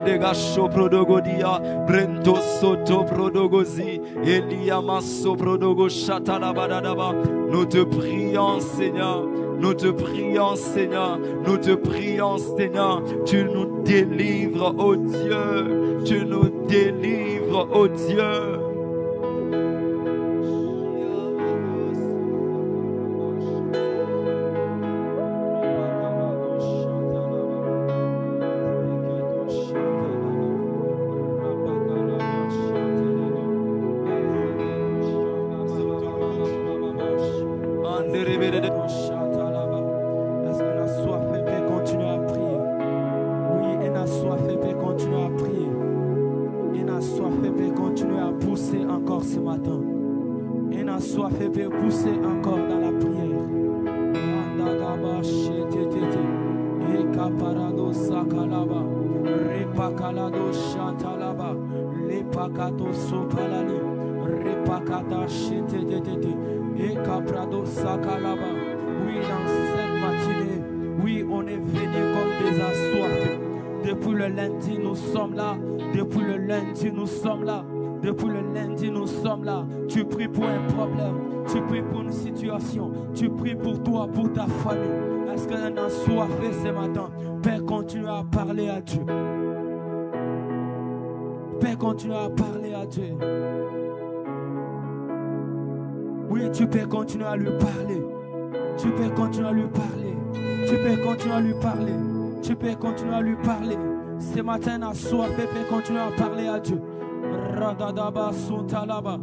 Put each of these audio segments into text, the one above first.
Degasho prodogodia, Brento soto prodogozi, Elia masso prodogo shatalabadadaba. Nous te prions, Seigneur. Nous te prions, Seigneur. Nous te prions, Seigneur. Tu nous délivres, ô Dieu. Tu nous délivres, ô Dieu. Oui, dans cette matinée, oui, on est venu comme des assoiffés. Depuis le lundi, nous sommes là. Depuis le lundi, nous sommes là. Depuis le lundi, nous sommes là. Tu pries pour un problème. Tu pries pour une situation. Tu pries pour toi, pour ta famille. Est-ce qu'un assoiffé ce matin? Père, continue à parler à Dieu. Père, continue à parler à Dieu. Oui, tu peux continuer à lui parler. Tu peux continuer à lui parler. Tu peux continuer à lui parler. Tu peux continuer à lui parler. Ce matin, assoiffé, peut continuer à parler à Dieu. Radadaba suntalaba.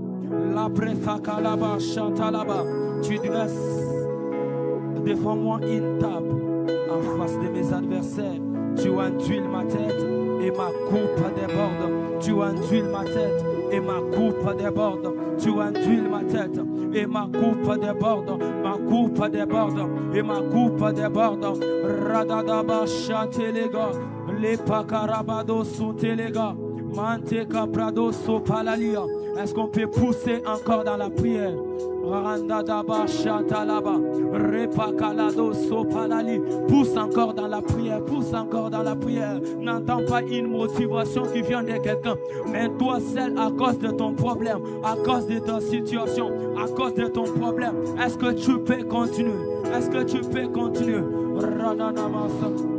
La brefakalaba chantalaba. Tu dresses devant moi une table en face de mes adversaires. Tu enduiles ma tête et ma coupe déborde. Tu enduiles ma tête et ma coupe déborde. Tu enduiles ma tête et ma coupe déborde. Ma coupe déborde et ma coupe déborde. Radadaba chantelega. Les pacarabado suntelega. Mante caprado sopalalia. Est-ce qu'on peut pousser encore dans la prière? Randadaba chantalaba. Repakalado sopalali. Pousse encore dans la prière. Pousse encore dans la prière. N'entends pas une motivation qui vient de quelqu'un. Mais toi seul, à cause de ton problème, à cause de ta situation, à cause de ton problème, est-ce que tu peux continuer? Est-ce que tu peux continuer? Rananamasa. Tu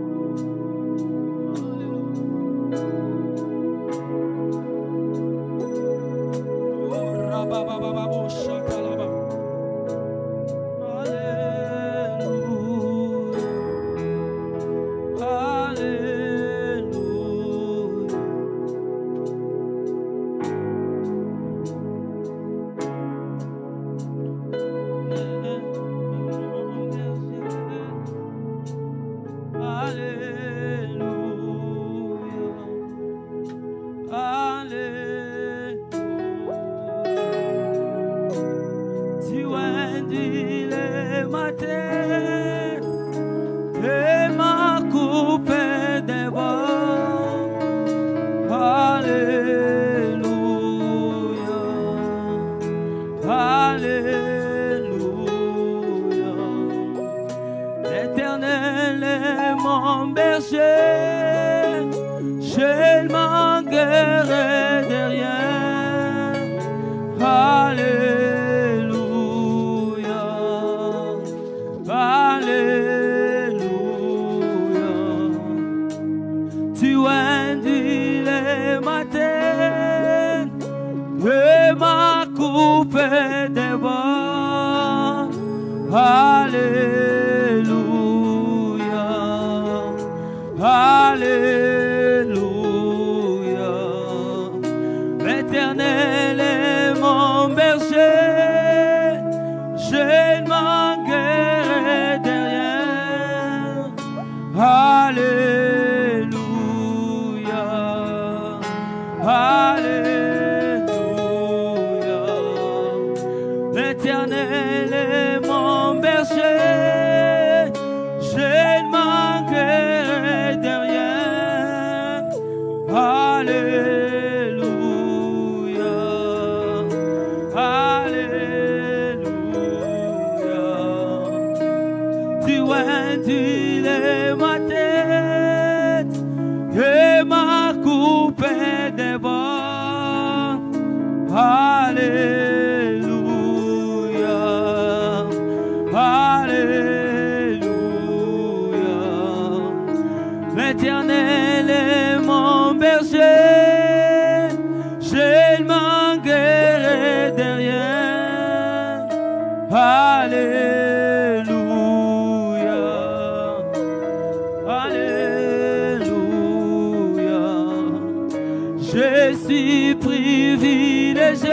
Je suis privilégié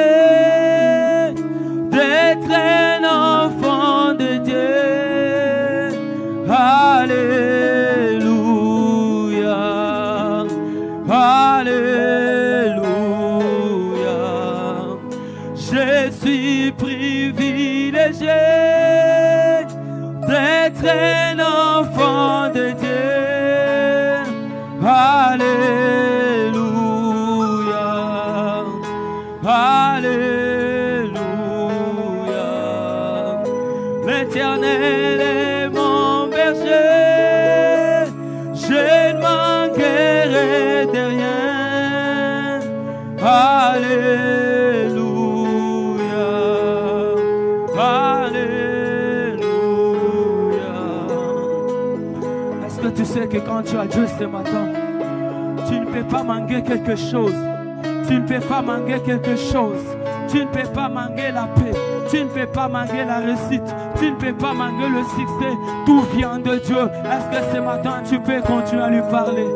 d'être un enfant de Dieu. Alléluia, Alléluia. Je suis privilégié d'être un enfant de Dieu. Alléluia, Alléluia. L'Éternel est mon berger, je ne manquerai de rien. Alléluia, Alléluia. Est-ce que tu sais que quand tu as Dieu ce matin, tu ne peux pas manquer quelque chose? Tu ne peux pas manquer quelque chose. Tu ne peux pas manquer la paix. Tu ne peux pas manquer la réussite. Tu ne peux pas manquer le succès. Tout vient de Dieu. Est-ce que ce matin tu peux continuer à lui parler?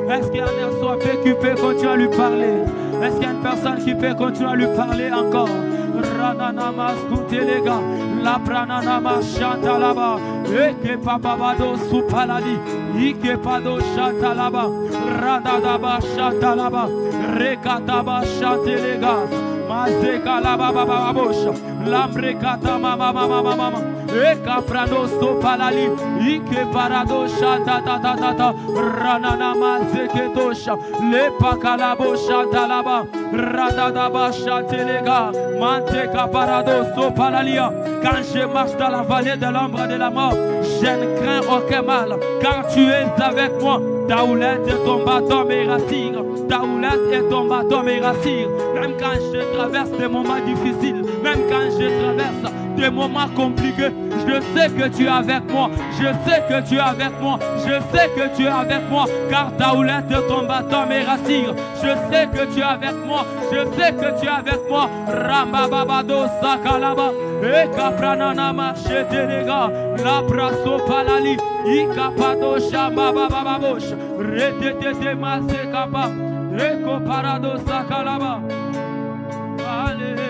Est-ce qu'il y a un assoiffé qui peut continuer à lui parler? Est-ce qu'il y a une personne qui peut continuer à lui parler encore? Rananama skutelega, la prananama chanta là-bas, eke papabado supaladi, ike pado chanta là-bas, radadaba chanta là-bas, rekataba chantelega, mazeka là-bas bababosha, lambrekata mama mama mama, eka prado supalali, ike parado chanta ta ta ta ta, rananama zeketosha, le pakalabo chanta là-bas, radadaba chantelega. Quand je marche dans la vallée de l'ombre de la mort, je ne crains aucun mal, car tu es avec moi. Ta houlette et ton bâton me rassurent. Ta houlette et ton bâton me rassurent. Même quand je traverse des moments difficiles, même quand je traverse des moments compliqués, je sais que tu es avec moi. Je sais que tu es avec moi. Je sais que tu es avec moi, car ta houlette et ton bâton me rassurent. Je sais que tu es avec moi. Je sais que tu es avec moi. Rambababado sakalaba. E kaprananama chetelega. La braso palali. Ikapado shambabababosh. Retete masekapa. Eko parado sakalaba. Alléluia.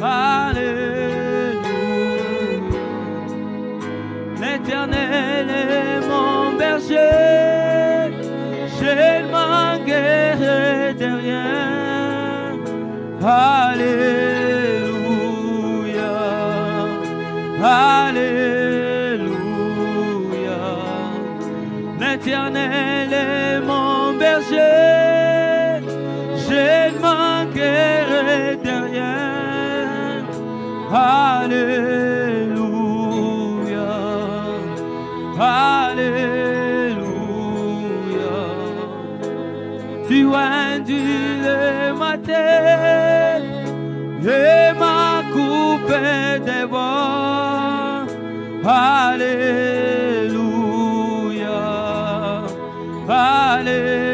Alléluia. L'Éternel est mon berger, je ne manquerai de rien. Alléluia, Alléluia. L'Éternel est mon berger, je ne manquerai de rien. Alléluia, Alléluia. Tu induis ma tête et ma coupe déborde. Alléluia, Alléluia.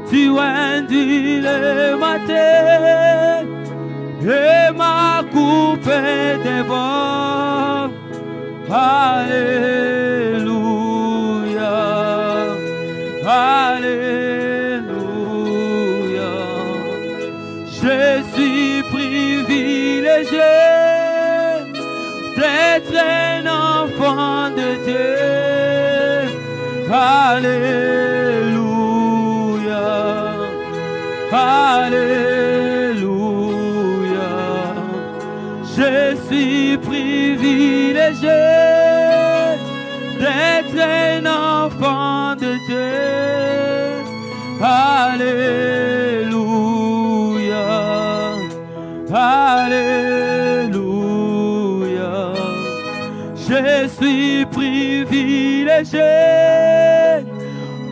Tu induis ma tête et ma coupe déborde. Alléluia, Alléluia. Je suis privilégié d'être un enfant de Dieu. Alléluia, Alléluia. Je suis privilégié d'être un enfant de Dieu. Alléluia, Alléluia. Je suis privilégié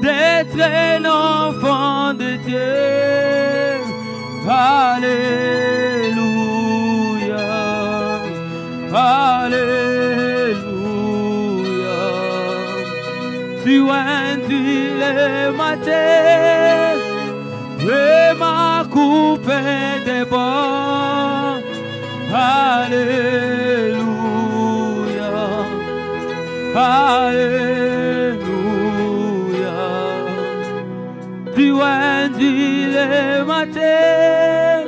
d'être un enfant de Dieu. Alléluia, Alléluia. Tu induis ma tête et ma coupe déborde. Alléluia, Alléluia. Tu induis les matins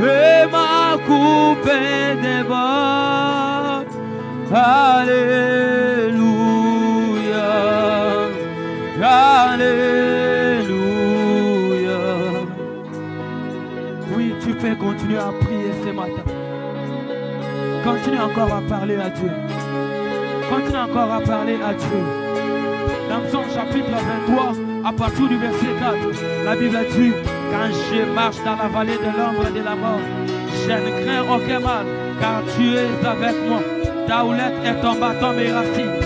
et ma coupe déborde. Alléluia. Alléluia. Oui, tu peux continuer à prier ce matin. Continue encore à parler à Dieu. Continue encore à parler à Dieu. Dans Psaume chapitre 23, à partir du verset 4, la Bible dit: quand je marche dans la vallée de l'ombre de la mort, je ne crains aucun mal, car tu es avec moi. Ta houlette et ton bâton me rassurent.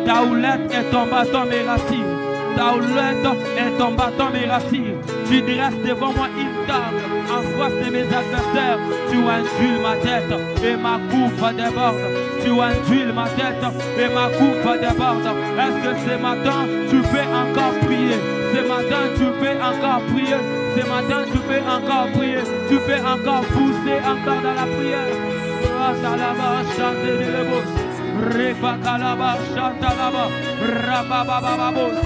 Ta houlette et ton bâton me rassurent. Ta houlette et ton bâton me rassurent. Tu dresses devant moi une table en face de mes adversaires. Tu induis ma tête et ma coupe déborde. Tu induis ma tête et ma coupe déborde. Est-ce que ce matin tu peux encore prier? Ce matin tu peux encore prier. Ce matin tu peux encore prier. Tu peux encore pousser encore dans la prière. Ratalaba, chantez de l'ébos. Repakalaba, chantalaba. Rababababos.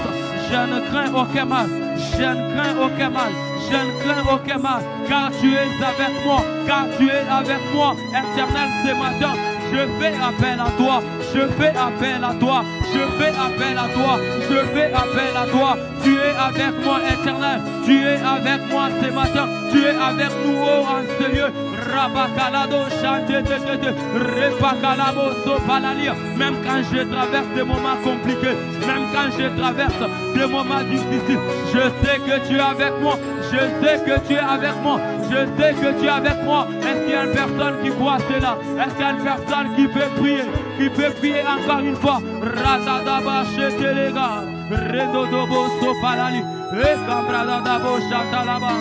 Je ne crains aucun mal. Je ne crains aucun mal. Je ne crains aucun mal. Car tu es avec moi. Car tu es avec moi. Éternel, ce matin, je fais appel à toi. Je fais appel à toi. Je fais appel à toi. Je fais appel à toi. Tu es avec moi, Éternel. Tu es avec moi ce matin. Tu es avec nous, oh, en ce lieu. Rabakalado, chantez, repakalabo, sopalalia. Même quand je traverse des moments compliqués, même quand je traverse des moments difficiles, je sais que tu es avec moi. Je sais que tu es avec moi. Je sais que tu es avec moi. Est-ce qu'il y a une personne qui croit cela? Est-ce qu'il y a une personne qui peut prier? Qui peut prier encore une fois? Razadaba chetelega, redodobo sopalali, ekabradadabo chatalaba.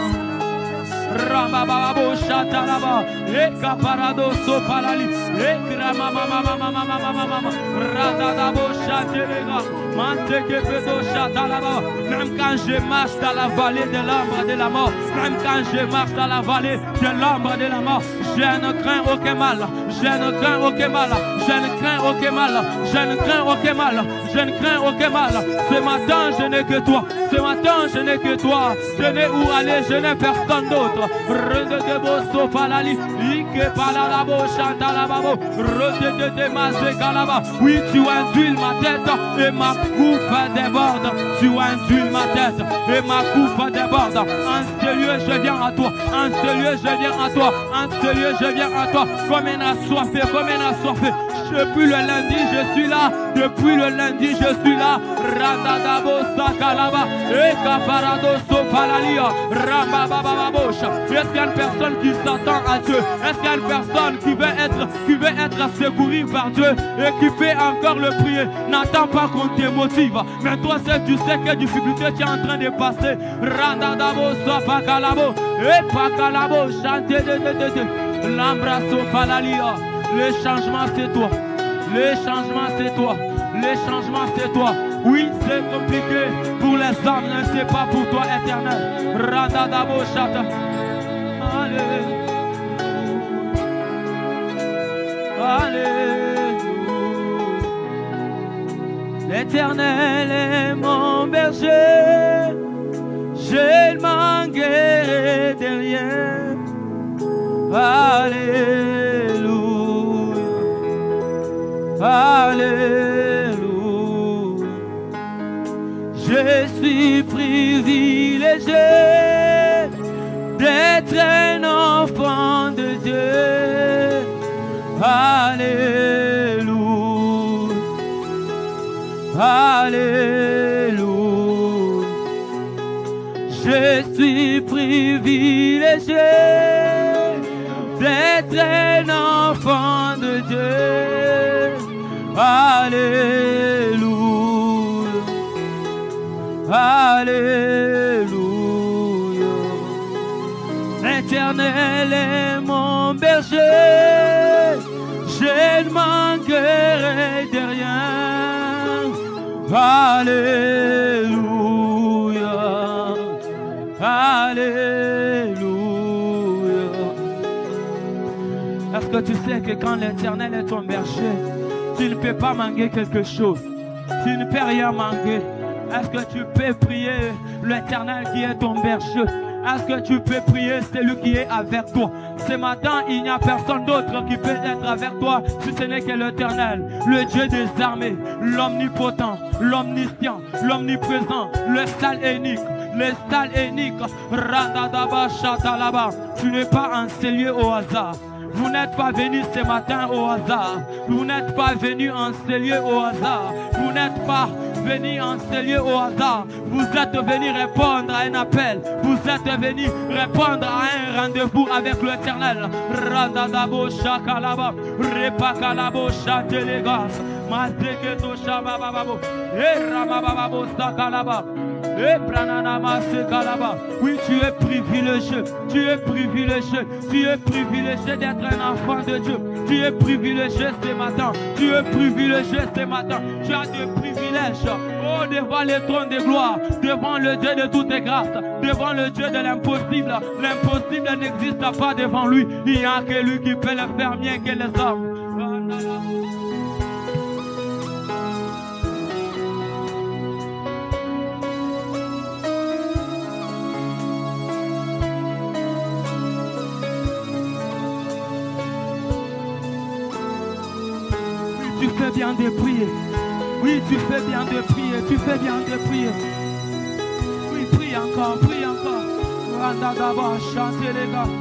Rambababo chatalaba, ekaparado sopalali, ekramamamamamamamamamama, radadabo chatelega, mantekepedo chatalaba. Même quand je marche dans la vallée de l'ombre de la mort, même quand je marche dans la vallée de l'ombre de la mort, je ne crains aucun mal, je ne crains aucun mal, je ne crains aucun mal, je ne crains aucun mal, je ne crains aucun mal. Ce matin je n'ai que toi, ce matin je n'ai que toi, je n'ai où aller, je n'ai personne d'autre. Rededebo sopalali, ike palalabo chantalababo, rededede mazekalaba. Oui, tu induis ma tête et ma coupe déborde. Tu induis ma tête et ma coupe déborde. En ce lieu je viens à toi, en ce lieu je viens à toi, en ce lieu je viens à toi. Comme un assoiffé, comme un assoiffé. Depuis le lundi je suis là, depuis le lundi je suis là. Radadabo sakalaba, ekaparado sopalalia, rambababababosha. Est-ce qu'il y a une personne qui s'attend à Dieu? Est-ce qu'il y a une personne qui veut être secourue par Dieu et qui peut encore le prier? N'attends pas qu'on te motive. Mais toi, tu sais quelle difficulté tu es en train de passer. Radadabo sopakalabo, epakalabo, chantez de l'embrasso palalia. Le changement c'est toi. Le changement c'est toi. Le changement c'est toi. Oui, c'est compliqué pour les hommes, mais c'est pas pour toi, Éternel. Radadabo chata. Alléluia. L'Éternel est mon berger, je ne manquerai de rien. Alléluia. Alléluia. Je suis privilégié d'être un enfant de Dieu. Alléluia. Alléluia. Je suis privilégié d'être un enfant de Dieu. Alléluia. Alléluia. L'Éternel est mon berger, je ne manquerai de rien. Alléluia. Alléluia. Est-ce que tu sais que quand l'Éternel est ton berger, Tu ne peux pas manquer quelque chose. Tu ne peux rien manquer. Est-ce que tu peux prier l'Éternel qui est ton berger? Est-ce que tu peux prier celui qui est avec toi? Ce matin, il n'y a personne d'autre qui peut être avec toi si ce n'est que l'Éternel, le Dieu des armées, l'omnipotent, l'omniscient, l'omniprésent, le sale unique. Le sale unique. Radadaba Shatalaba. Tu n'es pas enseigné au hasard. Vous n'êtes pas venu ce matin au hasard. Vous n'êtes pas venu enseigner au hasard. Vous n'êtes pas venu enseigner au hasard. Vous êtes venu répondre à un appel. Vous êtes venu répondre à un rendez-vous avec l'Éternel. Radadabo Shakalaba. Repakalabo Shatelegas. Mazeketo Shabababo. Et Ramababo Sakalaba. Oui, tu es privilégié. Tu es privilégié. Tu es privilégié d'être un enfant de Dieu. Tu es privilégié ce matin. Tu es privilégié ce matin. Tu as des privilèges. Oh, devant le trône de gloire, devant le Dieu de toutes les grâces, devant le Dieu de l'impossible. L'impossible n'existe pas devant lui. Il n'y a que lui qui peut le faire mieux que les hommes. Tu fais bien de prier. Oui, tu fais bien de prier. Tu fais bien de prier. Oui, prie encore, prie encore. Randa d'abord, chantez les gars.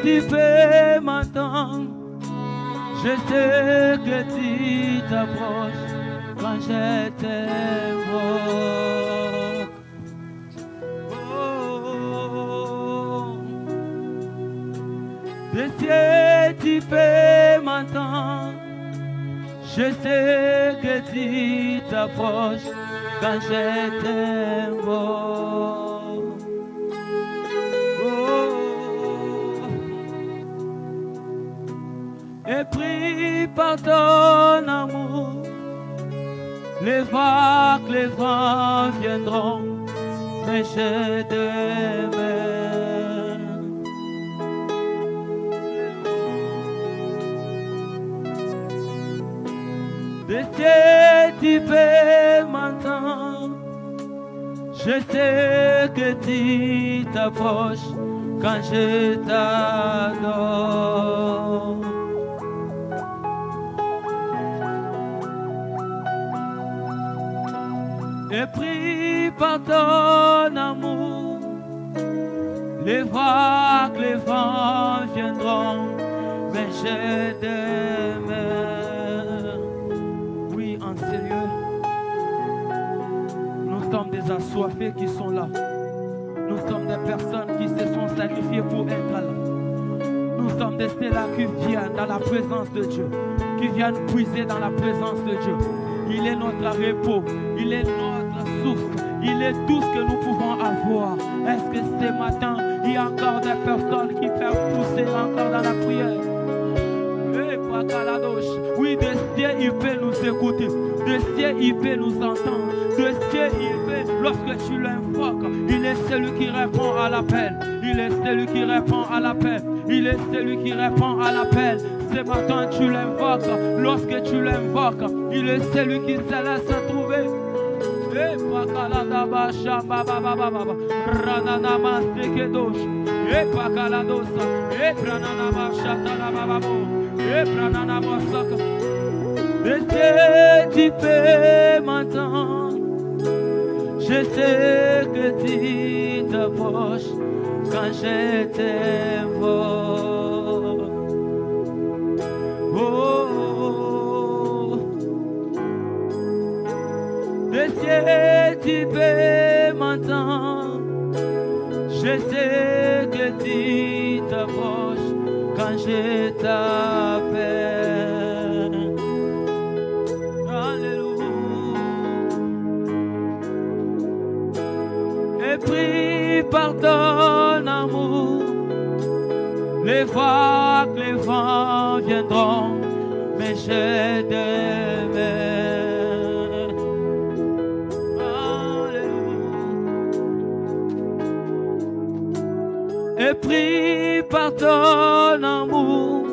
Tu peux m'entendre, je sais que tu t'approches quand je t'invoque. Oh, des cieux, tu peux m'entendre, je sais que tu t'approches quand je t'invoque. Et prie par ton amour, les vagues, les vents viendront, mais je demeure. Des cieux, tu peux m'entendre, je sais que tu t'approches quand je t'adore. Et prie par ton amour, les vagues, les vents viendront, mais je demeure. Oui, en sérieux, nous sommes des assoiffés qui sont là. Nous sommes des personnes qui se sont sacrifiées pour être là. Nous sommes des là qui viennent dans la présence de Dieu, qui viennent puiser dans la présence de Dieu. Il est notre repos, il est notre source, il est tout ce que nous pouvons avoir. Est-ce que ce matin, il y a encore des personnes qui peuvent pousser encore dans la prière? Oui, de cieux, il peut nous écouter, de cieux, il peut nous entendre, de cieux, il peut, lorsque tu l'invoques, il est celui qui répond à l'appel, il est celui qui répond à l'appel, il est celui qui répond à l'appel. Ce matin, tu l'invoques, lorsque tu l'invoques, il est celui qui se laisse trouver. Et pakaladaba shambabababa, rananama sekedosh, et pakaladosa, et prananama shatalababo, et prananama saka. Et tu peux m'entendre, je sais que tu t'approches quand je t'invoque. Oh, des cieux tu peux m'entendre. Je sais que tu t'approches quand je t'appelle. Alléluia. Et prie par ton amour, les fois que les vents viendront, mais j'ai des mains. Alléluia. Et prie par ton amour,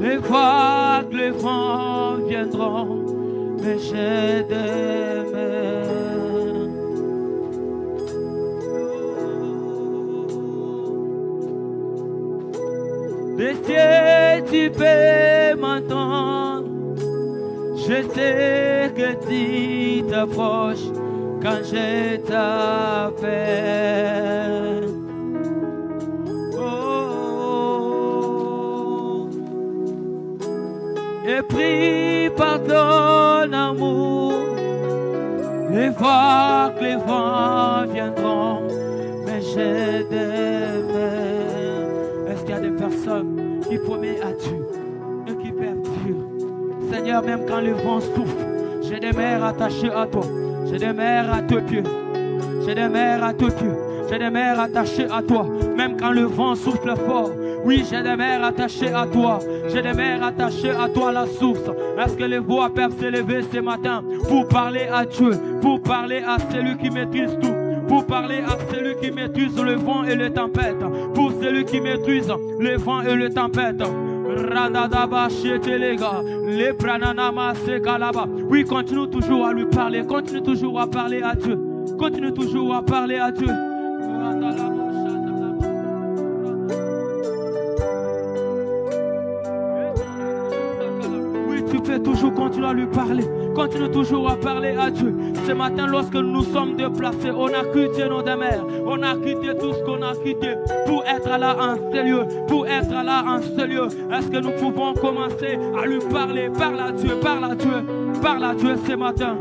les fois que les vents viendront, mais j'ai des mains. Des cieux tu peux m'entendre. Je sais que tu t'approches quand je t'appelle. Oh. Et prie par ton amour, les fois que les vents viendront, mais j'ai des mains. Est-ce qu'il y a des personnes qui promettent à Dieu et qui perdurent? Seigneur, même quand le vent souffle, j'ai des mers attachées à toi. J'ai des mers à tes pieds. J'ai des mers à tes pieds. J'ai des mers attachées à toi. Même quand le vent souffle fort. Oui, j'ai des mers attachées à toi. J'ai des mers attachées à toi, la source. Est-ce que les voix peuvent s'élever ce matin pour parler à Dieu, pour parler à celui qui maîtrise tout, pour parler à celui qui maîtrise le vent et les tempêtes, pour celui qui maîtrise le vent et les tempêtes. Oui, continue toujours à lui parler, continue toujours à parler à Dieu, continue toujours à parler à Dieu. Oui, tu peux toujours continuer à lui parler, continue toujours à parler à Dieu. Ce matin, lorsque nous sommes déplacés, on a quitté nos demeures, on a quitté tout ce qu'on a quitté pour être là en ce lieu, pour être là en ce lieu. Est-ce que nous pouvons commencer à lui parler? Parle à Dieu, parle à Dieu, parle à Dieu ce matin.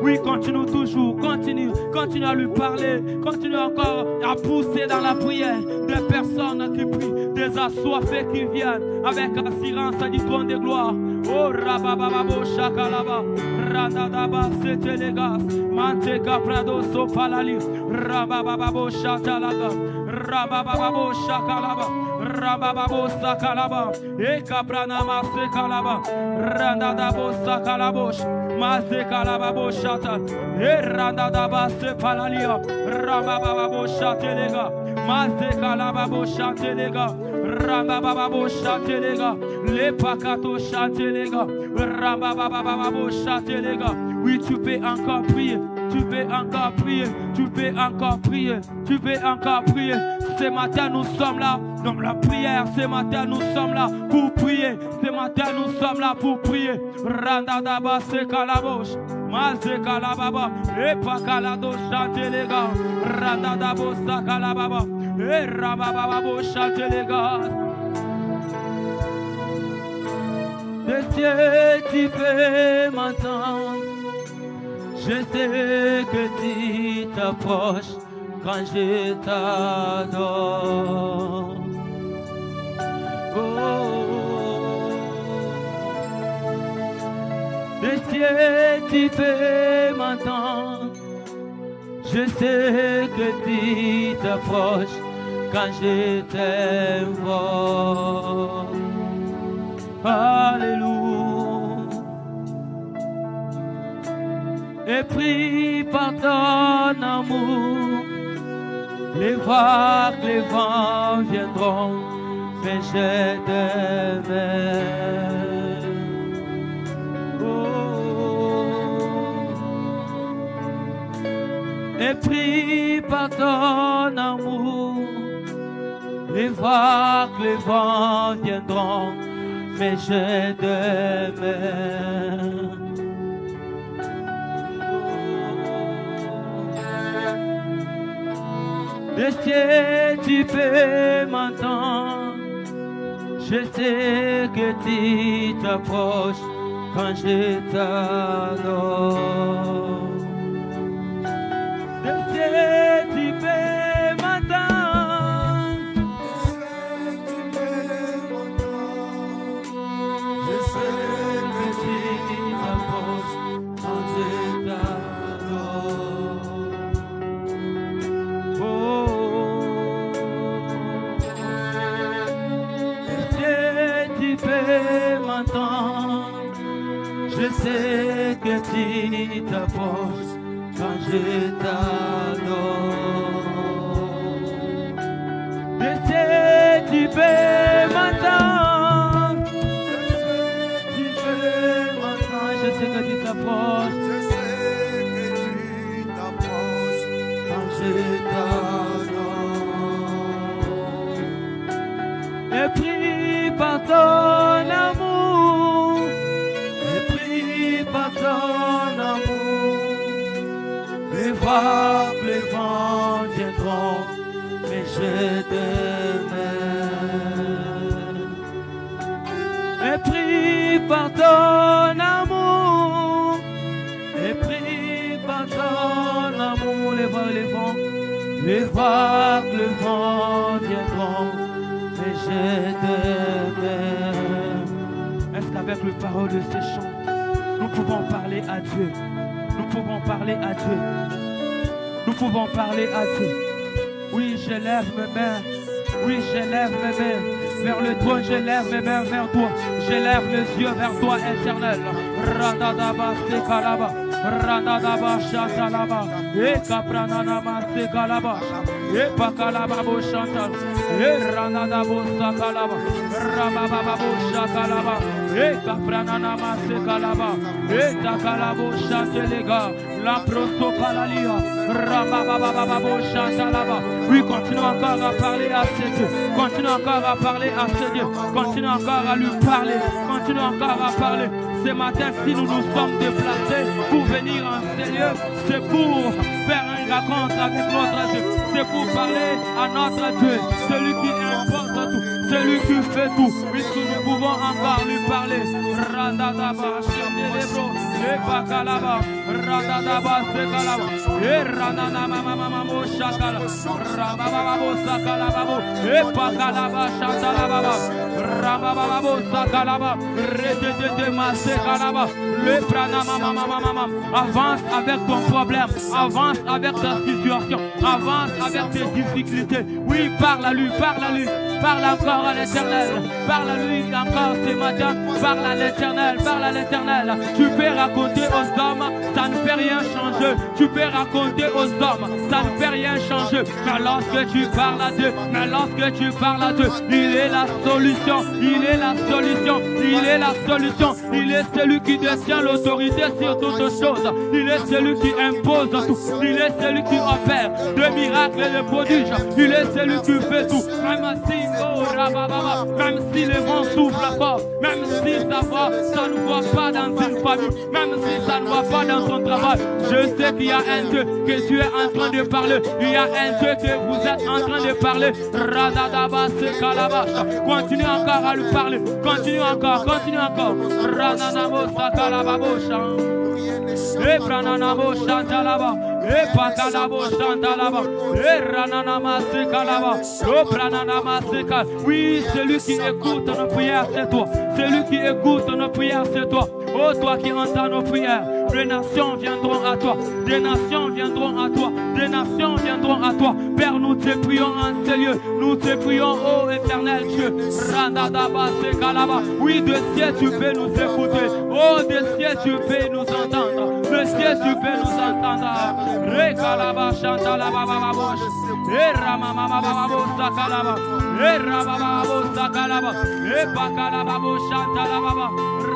Oui, continue toujours, continue à lui parler, continue encore à pousser dans la prière des personnes qui prient, des assoiffés qui viennent avec assurance du trône de gloire. Oh, rabababo shakalaba, randadaba setelegas, manteka prado sopalali, rabababo shatalaga, rabababo shakalaba, rabababo sakalaba, ekapranama sekalaba, randadabo sakalabosh. Mazekalababo shata, erandadaba sepalalia, rabababo shatelega, mazekalababo shatelega, rabababo shatelega, lepakato shatelega, rabababo shatelega. Oui, tu peux encore prier, tu peux encore prier, tu peux encore prier, tu peux encore prier. Ce matin nous sommes là dans la prière, ce matin nous sommes là pour prier, ce matin nous sommes là pour prier. Randadaba sekalabosh, mazekalababa, epakalado chantelega, randadabo sakalababa, e rabababo chantelega. Des cieux tu peux m'entendre, je sais que tu t'approches quand je t'adore. Oh. Des cieux tu peux m'entendre, je sais que tu t'approches quand je t'invoque. Alléluia. Et prie par ton amour, les fois que les vents viendront, mais j'ai des mains. Oh. Et prie par ton amour, les fois que les vents viendront, mais j'ai des mains. Des cieux tu peux m'entendre, Je sais que tu t'approches quand je t'adore. Je sais que tu peux m'attendre. Je sais que tu t'approches quand je t'adore. Oh. Tu peux m'entendre. Je sais que tu t'approches quand je t'adore. Je sais tu peux m'entendre. Tu peux m'entendre. Je sais que tu t'approches. Je sais que tu t'approches quand je t'adore. Et prie par ton amour, et prie par ton amour. Les vagues, les vents viendront, mais je demeure. Et prie par ton amour, et prie par ton amour. Les vagues, les vents viendront. Je demeure. Est-ce qu'avec les paroles de ces chants, nous pouvons parler à Dieu? Nous pouvons parler à Dieu. Nous pouvons parler à Dieu. Oui, je lève mes mains. Oui, je lève mes mains vers le trône. Je lève mes mains vers toi. Je lève les yeux vers toi, éternel. Radadaba sekalaba. Radadaba chantalaba. Et kaprananama sekalaba. Et pakalaba bo chantal. Et ranadabo sakalaba. Rabababo chakalaba. Et kaprananama sekalaba. Et takalabo chantelega. La prosopalalia. Rabababo chantalaba. Oui, continue encore à parler à ce Dieu. Continue encore à parler à ce Dieu. Continue encore à lui parler. Continue encore à parler. Ce matin, si nous nous sommes déplacés pour venir en ce lieu, c'est pour faire une rencontre avec notre Dieu. C'est pour parler à notre Dieu, celui qui importe tout, celui qui fait tout. Puisque nous pouvons encore lui parler. Radadaba, Chenelebro, Epakalaba, Radadaba, Sekalaba, Erananamamamamo, Shakala, Rabababo, Sakalababo, Epakalaba, Shatalababa, Rabababo, Sakalaba, Redete, Masekalaba, le Pranamamamamamam. Avance avec ton problème, avance avec ta situation, avance avec tes difficultés. Oui, parle à lui, parle à lui. Parle encore à l'Éternel, parle à lui encore ce matin, parle à l'Éternel, parle à l'Éternel. Tu peux raconter aux hommes, ça ne fait rien changer. Tu peux raconter aux hommes, ça ne fait rien changer. Mais lorsque tu parles à Dieu, il est la solution, il est la solution, il est la solution. Il est celui qui détient l'autorité sur toutes choses. Il est celui qui impose tout. Il est celui qui opère de miracles et de prodiges. Il est celui qui fait tout. Même si les vents soufflent fort, même si ça ne va pas dans une famille, même si ça ne va pas dans ton travail, je sais qu'il y a un Dieu que tu es en train de parler. Il y a un Dieu que vous êtes en train de parler. Radadaba sekalabash. Continue encore à lui parler. Continue encore. Rananamo sakalababosha. Et prananamo chantalaba. Et pakalabo chantalaba. Et rananama sekalaba. Oh prananama sekal. Oui, celui qui écoute nos prières, c'est toi. Celui qui écoute nos prières, c'est toi. Oh, toi qui entends nos prières, les nations viendront à toi. Des nations viendront à toi. Des nations viendront à toi. Père, nous te prions en ce lieu. Nous te prions, ô éternel Dieu. Randadaba sekalaba. Oui, de ciel, tu peux nous écouter. Oh, de ciel, tu peux nous entendre. De ciel, tu peux nous entendre. Rekalaba chantalaba bababosh. Et ramamamababo sakalaba. Et rabababo sakalaba. Et bakalababo chantalaba.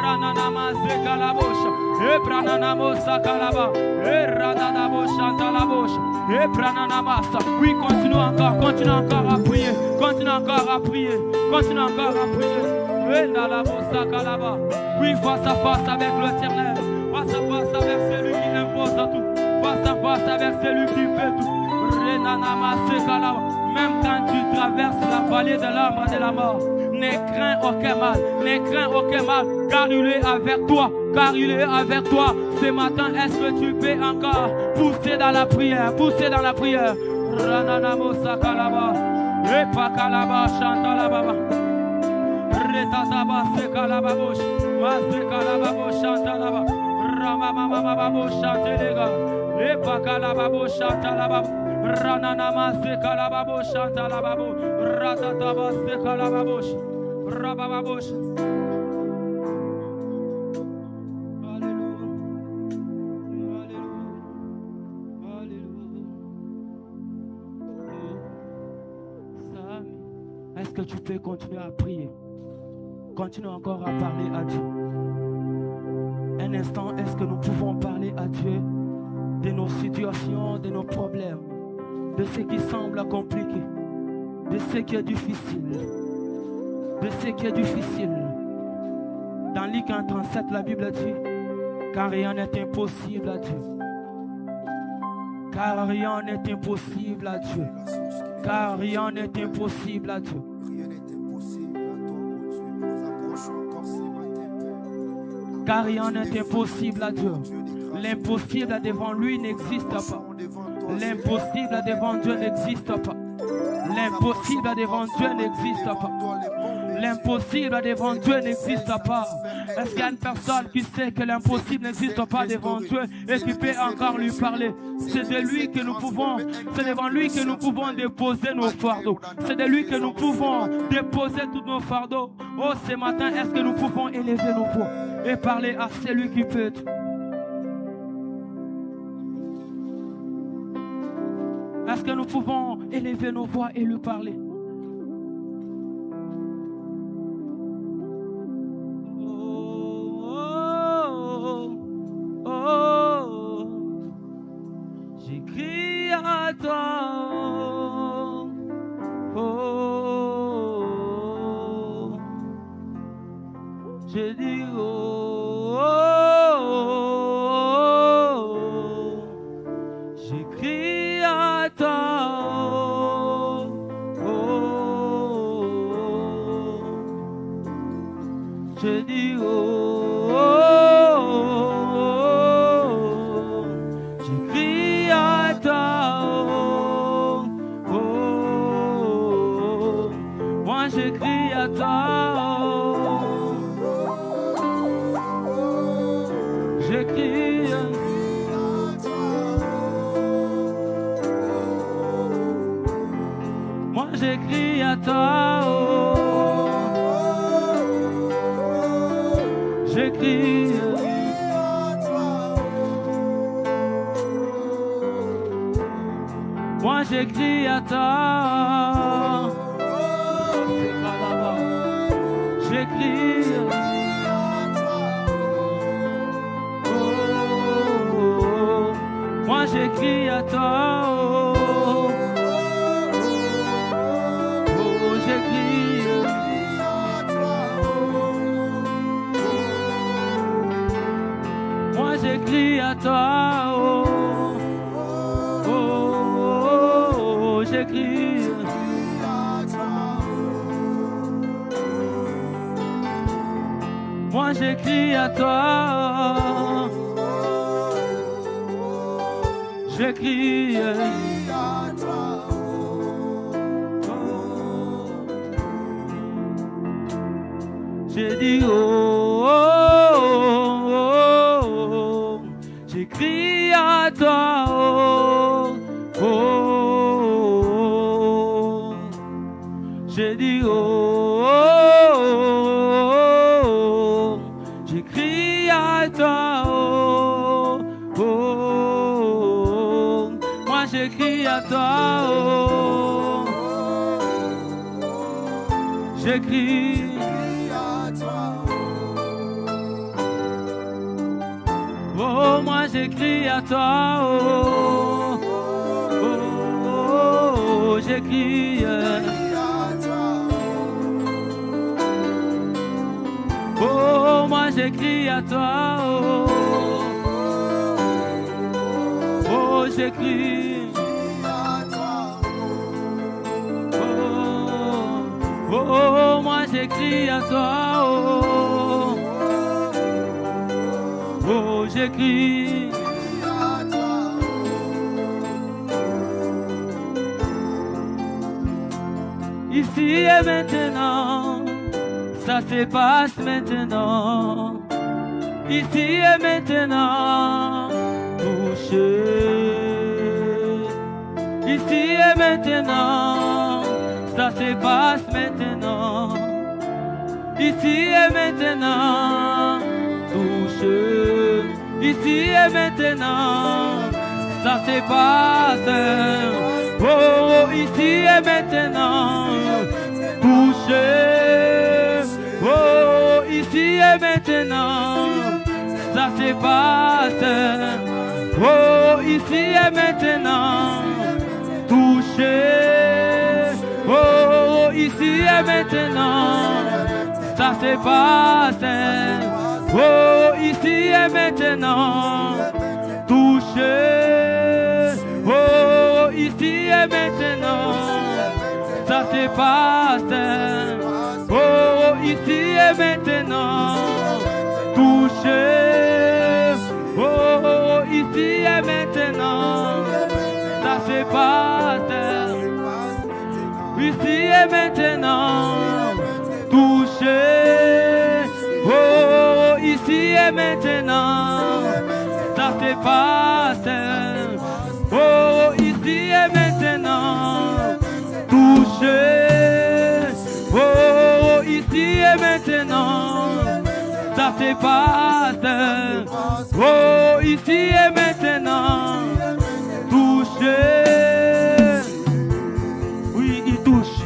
Rananama sekalabosha. Et prananamo sakalaba. Et rananamo chantalabosha. Et prananamasa. Oui, continue encore à prier. Continue encore à prier. Et nalabo sakalaba. Oui, face à face avec l'Éternel. Face à face avec celui qui impose tout. Face à face avec celui qui fait tout. Renanama sekalaba. Même quand tu traverses la vallée de l'ombre de la mort, Ne crains aucun mal, ne crains aucun mal, car il est avec toi, car il est avec toi. Ce matin, est-ce que tu peux encore pousser dans la prière, pousser dans la prière? Rananamo sakalaba, epakalaba, chantalaba, retataba sekalaba bosh, masekalaba bosh, chantalaba, ramamamama bosh, chantelega, epakalaba bosh, chantalaba, rananama sekalaba bosh, chantalaba, ratataba sekalaba bosh, rababa bosh. Est-ce que tu peux continuer à prier? Continue encore à parler à Dieu. Un instant, est-ce que nous pouvons parler à Dieu de nos situations, de nos problèmes, de ce qui semble compliqué, de ce qui est difficile, de ce qui est difficile. Dans Luc 1:37, la Bible dit, car rien n'est impossible à Dieu. Car rien n'est impossible à Dieu. Car rien n'est impossible à Dieu. Rien n'est impossible à toi, mon Dieu. Nous approchons encore ce matin, Père. Car rien n'est impossible à Dieu. L'impossible devant lui n'existe pas. L'impossible devant Dieu n'existe pas. L'impossible devant Dieu n'existe pas. L'impossible devant Dieu n'existe pas. Est-ce qu'il y a une personne qui sait que l'impossible n'existe pas devant Dieu et qui peut encore lui parler? C'est de lui que nous pouvons, c'est devant lui que nous pouvons déposer nos fardeaux. C'est de lui que nous pouvons déposer tous nos fardeaux. Oh, ce matin, est-ce que nous pouvons élever nos voix et parler à celui qui peut? Est-ce que nous pouvons élever nos voix et lui parler? J'écris à toi. Je dis j'écris à toi. Je dis j'écris à toi. Moi j'écris à toi. J'écris à moi j'écris à toi. J'écris moi j'écris à toi. J'écris moi j'écris à toi. Moi j'écris à toi. J'écris. Moi j'écris à toi. J'écris. J'ai dit j'écris à toi. J'ai dit j'écris à toi. Moi j'écris à toi. J'écris. Oh, moi j'écris à toi. J'écris. Oh, moi j'écris à toi. Oh, j'écris. Oh, moi j'écris. j'écris à toi, oh, oh, j'écris. Ici et maintenant, ça se passe maintenant. Ici et maintenant, touché. Ici et maintenant, ça se passe maintenant. Ici et maintenant, touché. Ici et maintenant, ça se passe. Oh, ici et maintenant, touché. Oh, ici et maintenant, ça se passe. Oh, ici et maintenant, touché. Oh, ici et maintenant, ça se passe. Oh, ici et maintenant, touché. Oh, ici et maintenant, ça se passe. Oh, ici et maintenant, touché. Oh, ici et maintenant, ça se passe. Ici et maintenant, touché. Oh, ici et maintenant, ça se passe. Oh, ici et maintenant, touché. Oh, ici et maintenant, ça se passe. Oh, ici et maintenant, touché. Oui, il touche.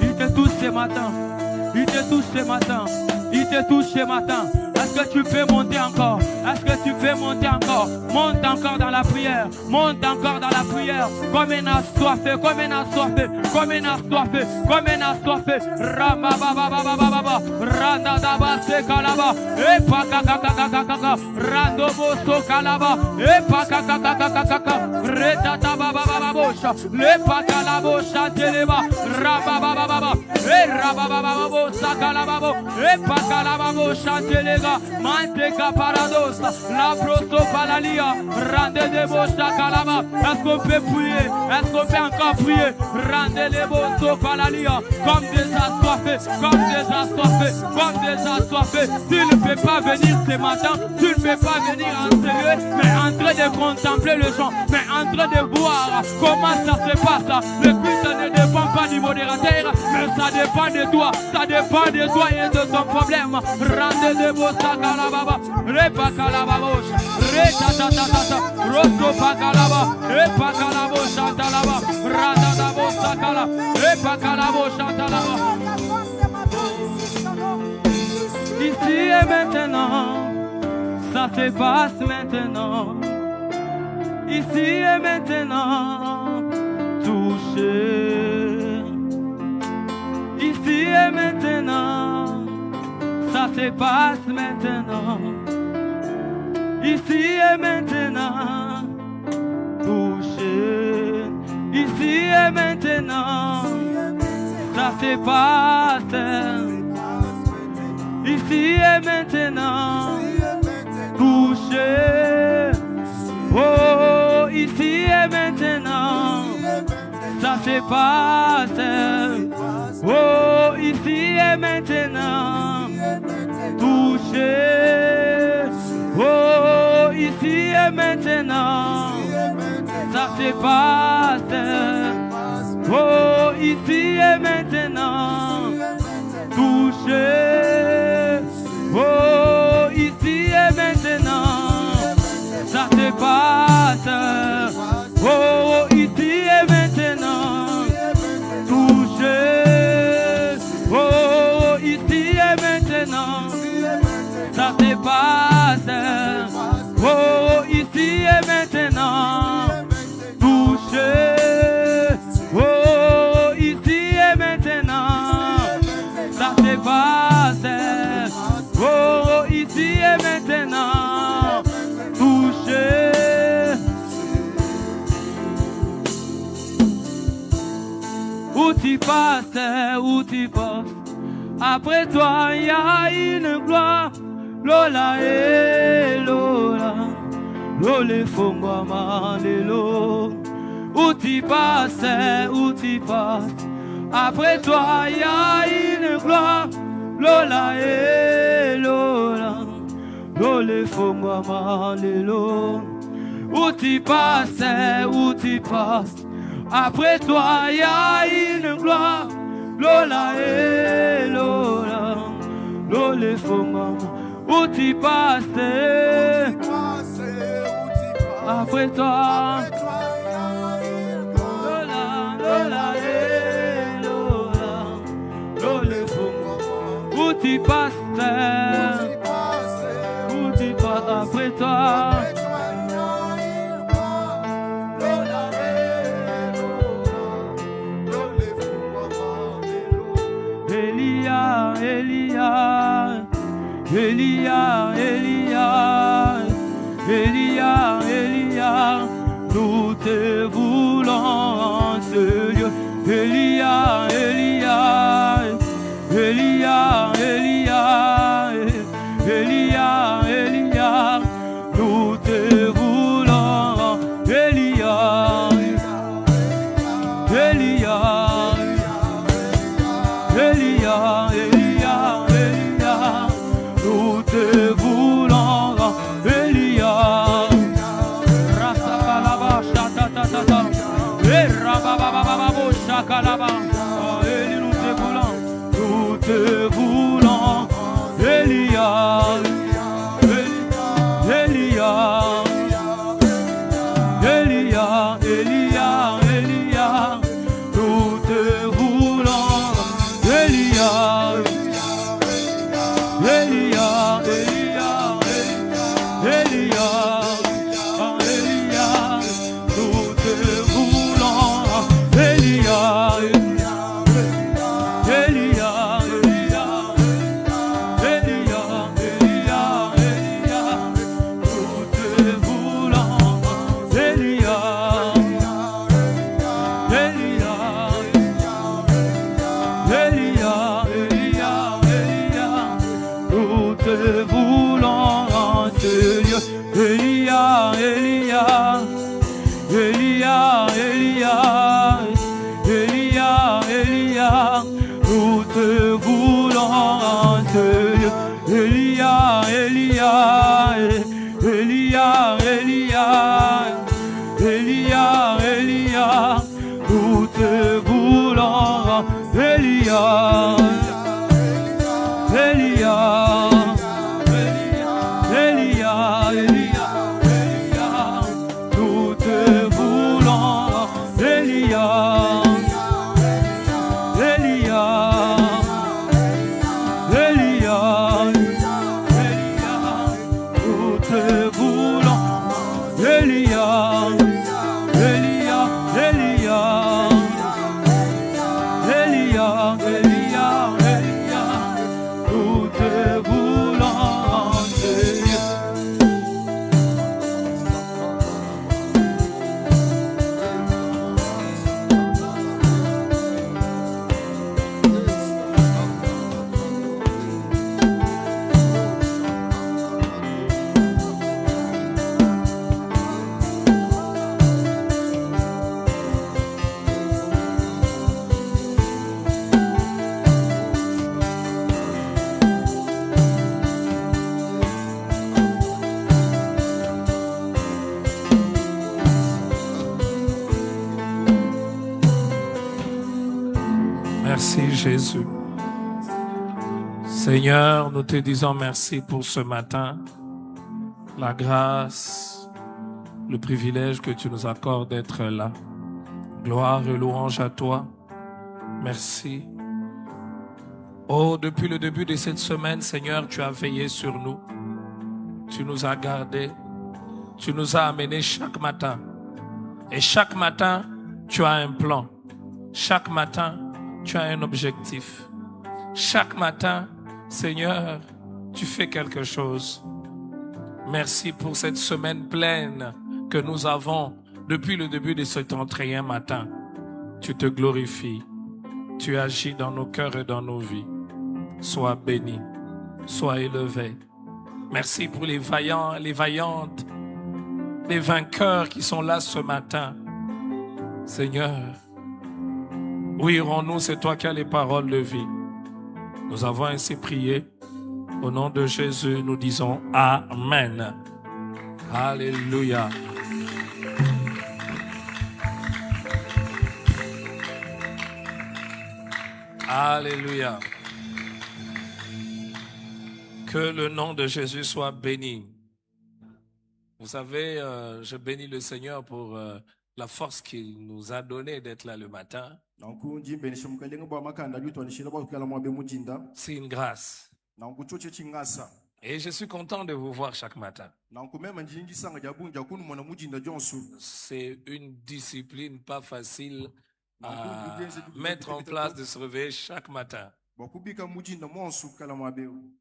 Il te touche ce matin. Il te touche ce matin. Il te touche ce matin. Est-ce que tu peux monter encore? Est-ce que tu peux monter encore? Monte encore dans la prière. Monte encore dans la prière. Comme un assoiffé, comme un assoiffé, comme un assoiffé, comme un assoiffé. Rababababababa, randadaba sekalaba, epakakakakakaka, randobo sokalaba, epakakakakaka, redatababababosha, lepakalabosha teleba, rababababa, rababababo sakalababo, epakalababosha telega, manteka paradosa, la proso palalia, rendez de bosa kalaba. Est-ce qu'on peut prier? Est-ce qu'on peut encore prier? Rendez les bosa palalia, comme des assoiffés, comme des assoiffés, comme des assoiffés. Tu ne peux pas venir ce matin, tu ne peux pas venir en sérieux, mais en train de contempler le chant, mais en train de voir comment ça se passe. Le culte ne dépend pas du modérateur, mais ça dépend de toi, ça dépend de toi et de ton problème. Rendez de bosa kalababa, repa kalababos, reta tata, rosso pakalaba, repa kalabo chantalaba, randa da bosa kala, repa kalabo chantalaba. Ici et maintenant, ça se passe maintenant. Ici et maintenant, touché. Ici et maintenant, ça se passe maintenant. Ici et maintenant, touché. Ici et maintenant, ça se passe. Ici et maintenant, touché. Oh, ici et maintenant, ça se passe. Oh, ici et maintenant, touché. Oh, ici et maintenant, ça se passe. Oh, ici et maintenant, touché. Oh, ici et maintenant, ça se passe. Oh, ici et maintenant, touché. Oh, ici et maintenant, ça se passe. Oh, ici et maintenant, touché. Oh, ici et maintenant, ça se passe. Oh, ici et maintenant, touché. Où tu passes, Après toi, il y a une gloire. Lola et Lola. Lole fongwa mandelo. Où tu passes, où tu passes. Après toi, il y a une gloire. Lola et Lola. Lole fongwa mandelo. Où tu passes, où tu passes. Après toi, il y a une gloire. Lola et Lola. Lole fongwa mandelo. Où tu passes, après toi, Lola, Lola, Lola, Lola, où tu passes, après toi, Elia, Elia. Elia, Elia, Elia, Elia, nous te voulons en ce lieu. Elia, Elia, Elia, Elia, Elia, Elia, nous te voulons. Elia, Elia, Elia, Elia, Elia. Nous te voulons, Elia. Rasakalaba, shatatata. Rabababababo, shakalaba. Elie, nous te voulons. Nous te voulons, Elia. Elia. Elia, Elia, Elia. Nous te voulons, Elia. Elia, Elia, Elia, Elia, nous te voulons, Elia, Elia, Elia, Elia, Elia, Elia, nous te voulons, Elia, Elia, Elia, Elia. Nous te voulons en ce lieu. Elia, Elia, Elia, Elia, Elia, Elia. Nous te voulons en ce lieu. Elia, Elia, Elia, Elia, Elia, Elia. Nous te voulons, Elia. Elia, Elia, Elia, Elia, nous te voulons, Elia, Elia, Elia, Elia, nous te voulons, Elia, Elia, Elia, Elia, Elia, Elia. Nous te voulons, Seigneur. Merci Jésus. Seigneur, nous te disons merci pour ce matin, la grâce, le privilège que tu nous accordes d'être là. Gloire et louange à toi. Merci. Oh, depuis le début de cette semaine, Seigneur, tu as veillé sur nous. Tu nous as gardés. Tu nous as amenés chaque matin. Et chaque matin, tu as un plan. Chaque matin, tu as un objectif. Chaque matin, Seigneur, tu fais quelque chose. Merci pour cette semaine pleine que nous avons depuis le début de ce 31 matin. Tu te glorifies. Tu agis dans nos cœurs et dans nos vies. sois béni, sois élevé. Merci pour les vaillants, les vaillantes, les vainqueurs qui sont là ce matin. Seigneur, oui, rends-nous, c'est toi qui as les paroles de vie. Nous avons ainsi prié. Au nom de Jésus, nous disons Amen. Alléluia. Alléluia. Que le nom de Jésus soit béni. Vous savez, je bénis le Seigneur pour la force qu'il nous a donnée d'être là le matin. C'est une grâce. Et je suis content de vous voir chaque matin. C'est une discipline pas facile à mettre en place de se réveiller chaque matin.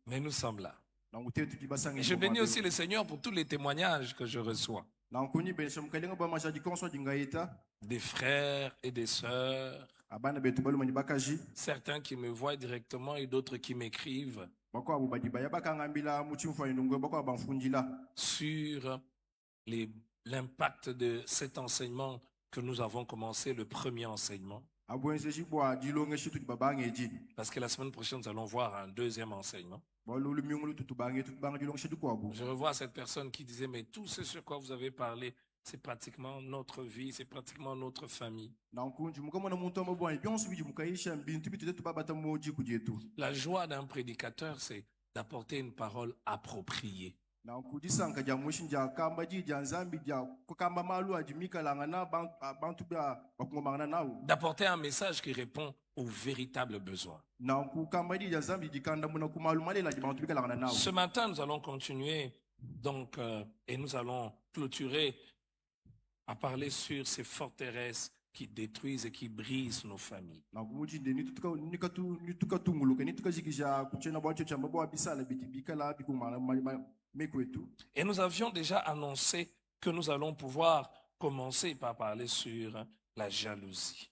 Mais nous sommes là. Et je bénis aussi le Seigneur pour tous les témoignages que je reçois. Des frères et des sœurs. Certains qui me voient directement et d'autres qui m'écrivent sur l'impact de cet enseignement que nous avons commencé, le premier enseignement. Parce que la semaine prochaine, nous allons voir un deuxième enseignement. Je revois cette personne qui disait, mais tout ce sur quoi vous avez parlé, c'est pratiquement notre vie, c'est pratiquement notre famille. La joie d'un prédicateur, c'est d'apporter une parole appropriée. D'apporter un message qui répond aux véritables besoins. Ce matin, nous allons continuer donc, et nous allons clôturer à parler sur ces forteresses qui détruisent et qui brisent nos familles. Et nous avions déjà annoncé que nous allons pouvoir commencer par parler sur la jalousie.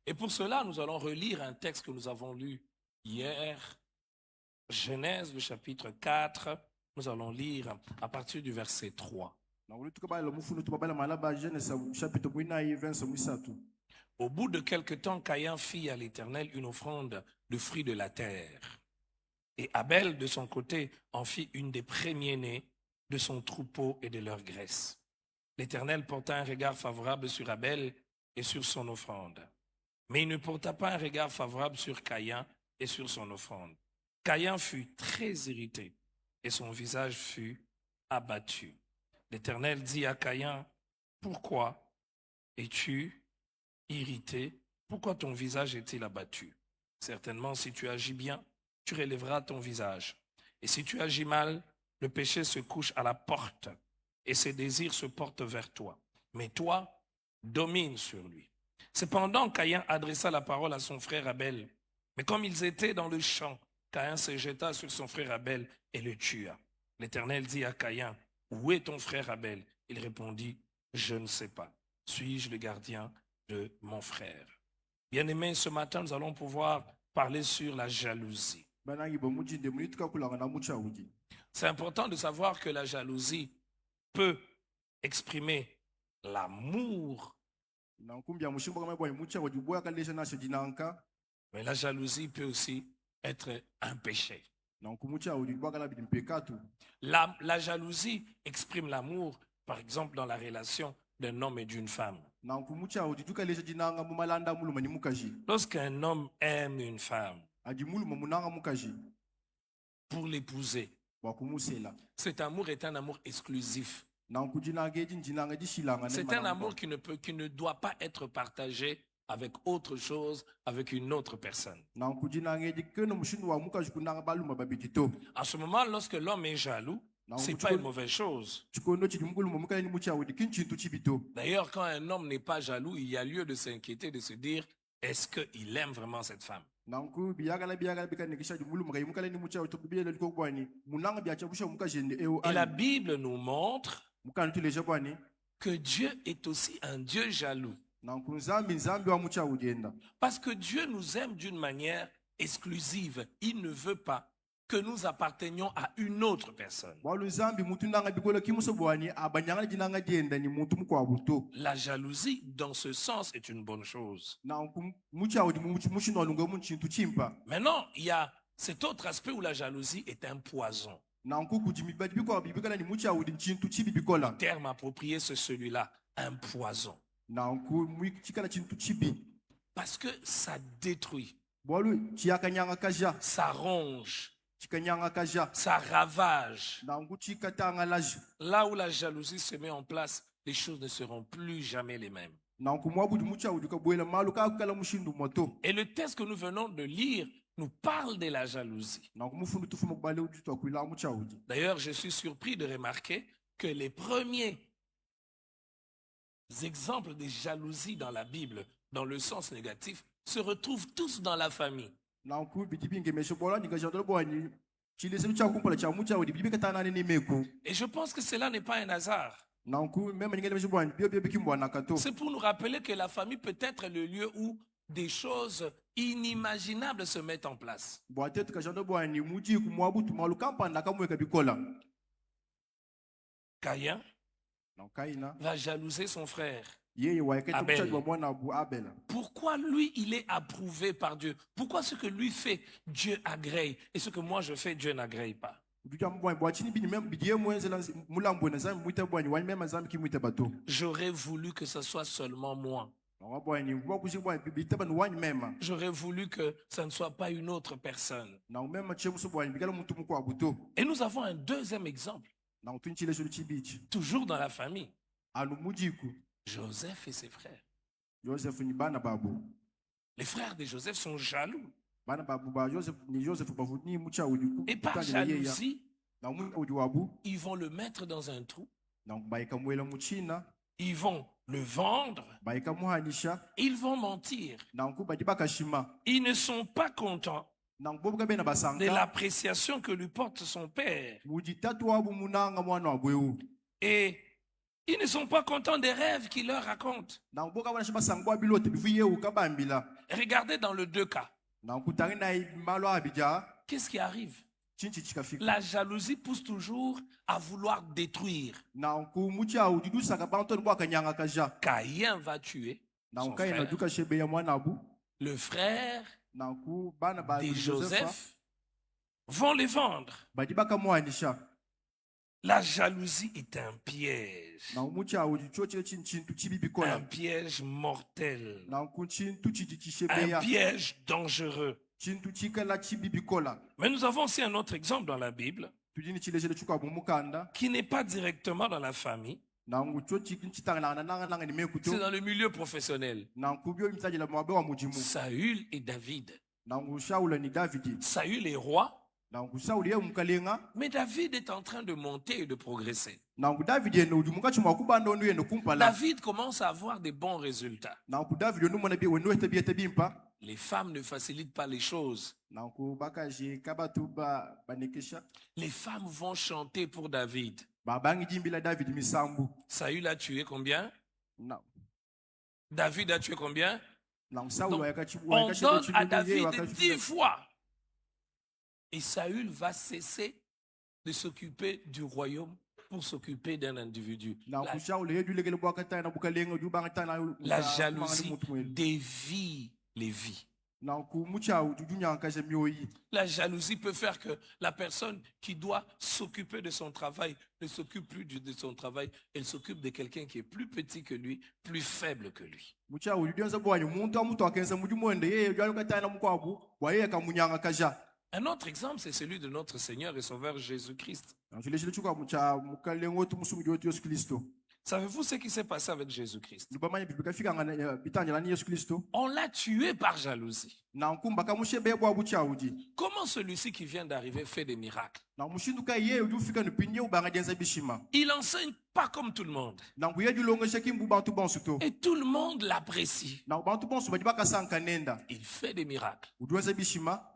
Et pour cela, nous allons relire un texte que nous avons lu hier, Genèse, le chapitre 4. Nous allons lire à partir du verset 3. Au bout de quelque temps, Caïn fit à l'Éternel une offrande de fruits de la terre. Et Abel, de son côté, en fit une des premiers-nés de son troupeau et de leur graisse. L'Éternel porta un regard favorable sur Abel et sur son offrande. Mais il ne porta pas un regard favorable sur Caïn et sur son offrande. Caïn fut très irrité et son visage fut abattu. L'Éternel dit à Caïn, « Pourquoi es-tu irrité? Pourquoi ton visage est-il abattu? Certainement, si tu agis bien, tu relèveras ton visage. Et si tu agis mal, le péché se couche à la porte et ses désirs se portent vers toi. Mais toi, domine sur lui. » Cependant, Caïn adressa la parole à son frère Abel. Mais comme ils étaient dans le champ, Caïn se jeta sur son frère Abel et le tua. L'Éternel dit à Caïn, « Où est ton frère Abel? » Il répondit, « Je ne sais pas. Suis-je le gardien de mon frère? » Bien-aimés, ce matin, nous allons pouvoir parler sur la jalousie. C'est important de savoir que la jalousie peut exprimer l'amour. Mais la jalousie peut aussi être un péché. La jalousie exprime l'amour, par exemple, dans la relation d'un homme et d'une femme. Lorsqu'un homme aime une femme pour l'épouser, cet amour est un amour exclusif. C'est un amour qui ne doit pas être partagé avec autre chose, avec une autre personne. En ce moment, lorsque l'homme est jaloux, ce n'est pas une mauvaise chose. D'ailleurs, quand un homme n'est pas jaloux, il y a lieu de s'inquiéter, de se dire, est-ce qu'il aime vraiment cette femme? Et la Bible nous montre que Dieu est aussi un Dieu jaloux. na nkunzambi nzambi wa muchaudi enda Parce que Dieu nous aime d'une manière exclusive. Il ne veut pas que nous appartenions à une autre personne. bwalu nzambi mutu nanga bikolo kimuso bwani abanyanga dinanga dienda ni mutu mukwa buto La jalousie, dans ce sens, est une bonne chose. na muchaudi mushino lunga munchintu chimpa Maintenant, il y a cet autre aspect où la jalousie est un poison. na nkuku jimibadi bikwa bibikana ni muchaudi nchintu chibi bikola Le terme approprié, c'est celui-là, un poison. na nku muikikala chintu chibi Parce que ça détruit, bwalu chiakanyanga kaja ça ronge, chikanyanga kaja ça ravage. na nku chikatanga laje Là où la jalousie se met en place, les choses ne seront plus jamais les mêmes. na nku mwabudu muchaudi kabwela malu kakala mushindu moto Et le texte que nous venons de lire nous parle de la jalousie. na nku mufundu tufuma kubale uditu akwila muchaudi D'ailleurs, je suis surpris de remarquer que les premiers exemples de jalousie dans la Bible, dans le sens négatif, se retrouvent tous dans la famille. na nku bitibinge mesho bola ningajandolo bwani chilese muchakumpala cha muchaudi bibikatana ni meku Et je pense que cela n'est pas un hasard. na nku mema ningene mesho bwani bio bikimbwana kato C'est pour nous rappeler que la famille peut être le lieu où des choses inimaginables se mettent en place. bwate tukajandolo bwani muji kumwabutu malu kampanda kamweka bikola Caïn na kaina va jalouser son frère. yeye waekete Abel. muchaudi wa mwana abu Abel Pourquoi lui, il est approuvé par Dieu? Pourquoi ce que lui fait, Dieu agrée et ce que moi je fais, Dieu n'agrée pas? uduja mbwani bwachini bini mem bidiye mwenzela mulambo na zambi muita bwani wani mema zambi kimuita bato J'aurais voulu que ce soit seulement moi. na bwani bwakushi bwani bitaba ni wani mema J'aurais voulu que ça ne soit pas une autre personne. na mema chemuso bwani bigala muntu mukwa buto Et nous avons un deuxième exemple, na utunchile shulu chibichi toujours dans la famille. anu mujiku Joseph et ses frères. Joseph ni bana babu Les frères de Joseph sont jaloux. bana babu ba Joseph ni Joseph bavuni muchaudi Et par jalousie, na muchaudi wabu ils vont le mettre dans un trou. na baika mwela muchina Ils vont le vendre. baika muhanisha Ils vont mentir. na nkuba dibaka shima Ils ne sont pas contents na nkubobuka bena de basanga l'appréciation que lui porte son père. muji tatu wabu munanga mwana wa bweu Et ils ne sont pas contents des rêves qu'il leur raconte. na nkuboka bana shima sangwa bilote bifuye ukabambila Regardez dans le deux cas. na nkutari na malo abija Qu'est-ce qui arrive? chinchi chikafika La jalousie pousse toujours à vouloir détruire. na nku muchaudi dusaka bantu bwaka nyanga kaja Caïn va tuer na son nkai na frère. duka shebe ya mwana abu Le frère na nku bana ba de Joseph Joseph vont les vendre. badibaka muhanisha La jalousie est un piège. na muchaudi chochile chintu chibi Un bikola piège mortel. na nku chintu chidi Un chishebeya piège dangereux. chintu chikala chibi bikola Mais nous avons aussi un autre exemple dans la Bible tudini chileshele chuka mumukanda qui n'est pas directement dans la famille. na ngu chochi kinchitanga na nanga ni mekuto C'est dans le milieu professionnel. na nku bio imtajela mwabe wa mujimu Saül et David. na ngu Shaula ni David Saül est roi, na ngu Sauli ye mukalenga mais David est en train de monter et de progresser. na ngu David yeno udimuka chuma kubanda onu yeno kumpala David commence à avoir des bons résultats. na ngu David yonu mwana bi wenu ete bimpa Les femmes ne facilitent pas les choses. na nku bakaje kabatu ba banekesha Les femmes vont chanter pour David. babangi jimbila David misambu Saül a tué combien? na David a tué combien? na Sauli Donc, wakachi On donne à David 10 fois. Et Saül va cesser de s'occuper du royaume pour s'occuper d'un individu. na nku Shaula ye dulegele bwakata na bukalenga dubanga tana La jalousie dévie les vies. na nku muchau dunya kaje mioyi La jalousie peut faire que la personne qui doit s'occuper de son travail ne s'occupe plus de son travail. Elle s'occupe de quelqu'un qui est plus petit que lui, plus faible que lui. muchau dudionza bwanyu muntu amutu akenza mujumwende ye jwalu katana mukwabu waye kamunyanga kaja Un autre exemple, c'est celui de notre Seigneur et Sauveur Jésus-Christ. na chileshele chuka mucha mukalengo tu musumi joti Yesu Kristo Savez-vous ce qui s'est passé avec Jésus-Christ? lubamanya bibikafika ngana bitanja lani Yesu Kristo On l'a tué par jalousie. na nkumba kamushebe bwa buchaudi Comment celui-ci qui vient d'arriver fait des miracles? na mushinduka ye ujufika nipinye ubanga jenza bishima Il enseigne pas comme tout le monde. nangu yedu longo shekimbu bantu bonsu to Et tout le monde l'apprécie. nangu bantu bonsu badibaka sanka nenda Il fait des miracles udweze bishima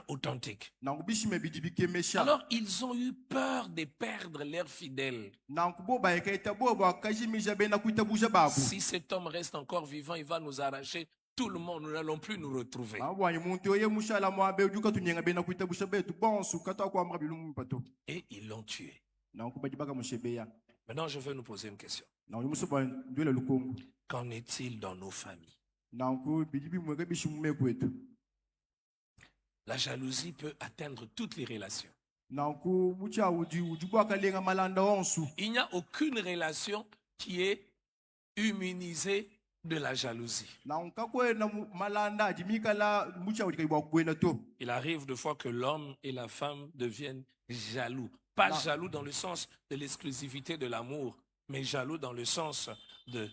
authentiques. nangu bishime bidibike mesha Alors, ils ont eu peur de perdre leurs fidèles. nangu boba ekaita boba kajimija bena kuita buja babu Si cet homme reste encore vivant, il va nous arracher tout le monde. Nous n'allons plus nous retrouver. abwanyi muntu oye mushala mwabe ujuka tunyenga bena kuita busha betu bonsu kata kwa amra bilumu pato Et ils l'ont tué. nangu badibaka mushebeya Maintenant, je veux nous poser une question. nangu muso ba ndwele lukongo Qu'en est-il dans nos familles? nangu bidibi mwege bishimume kwetu La jalousie peut atteindre toutes les relations. nangu mucha ujubwa kalenga malanda onsu Il n'y a aucune relation qui est immunisée de la jalousie. nangu kakwe na malanda jimikala mucha ujikaibwa kwena to Il arrive de fois que l'homme et la femme deviennent jaloux. Pas Non. jaloux dans le sens de l'exclusivité de l'amour, mais jaloux dans le sens de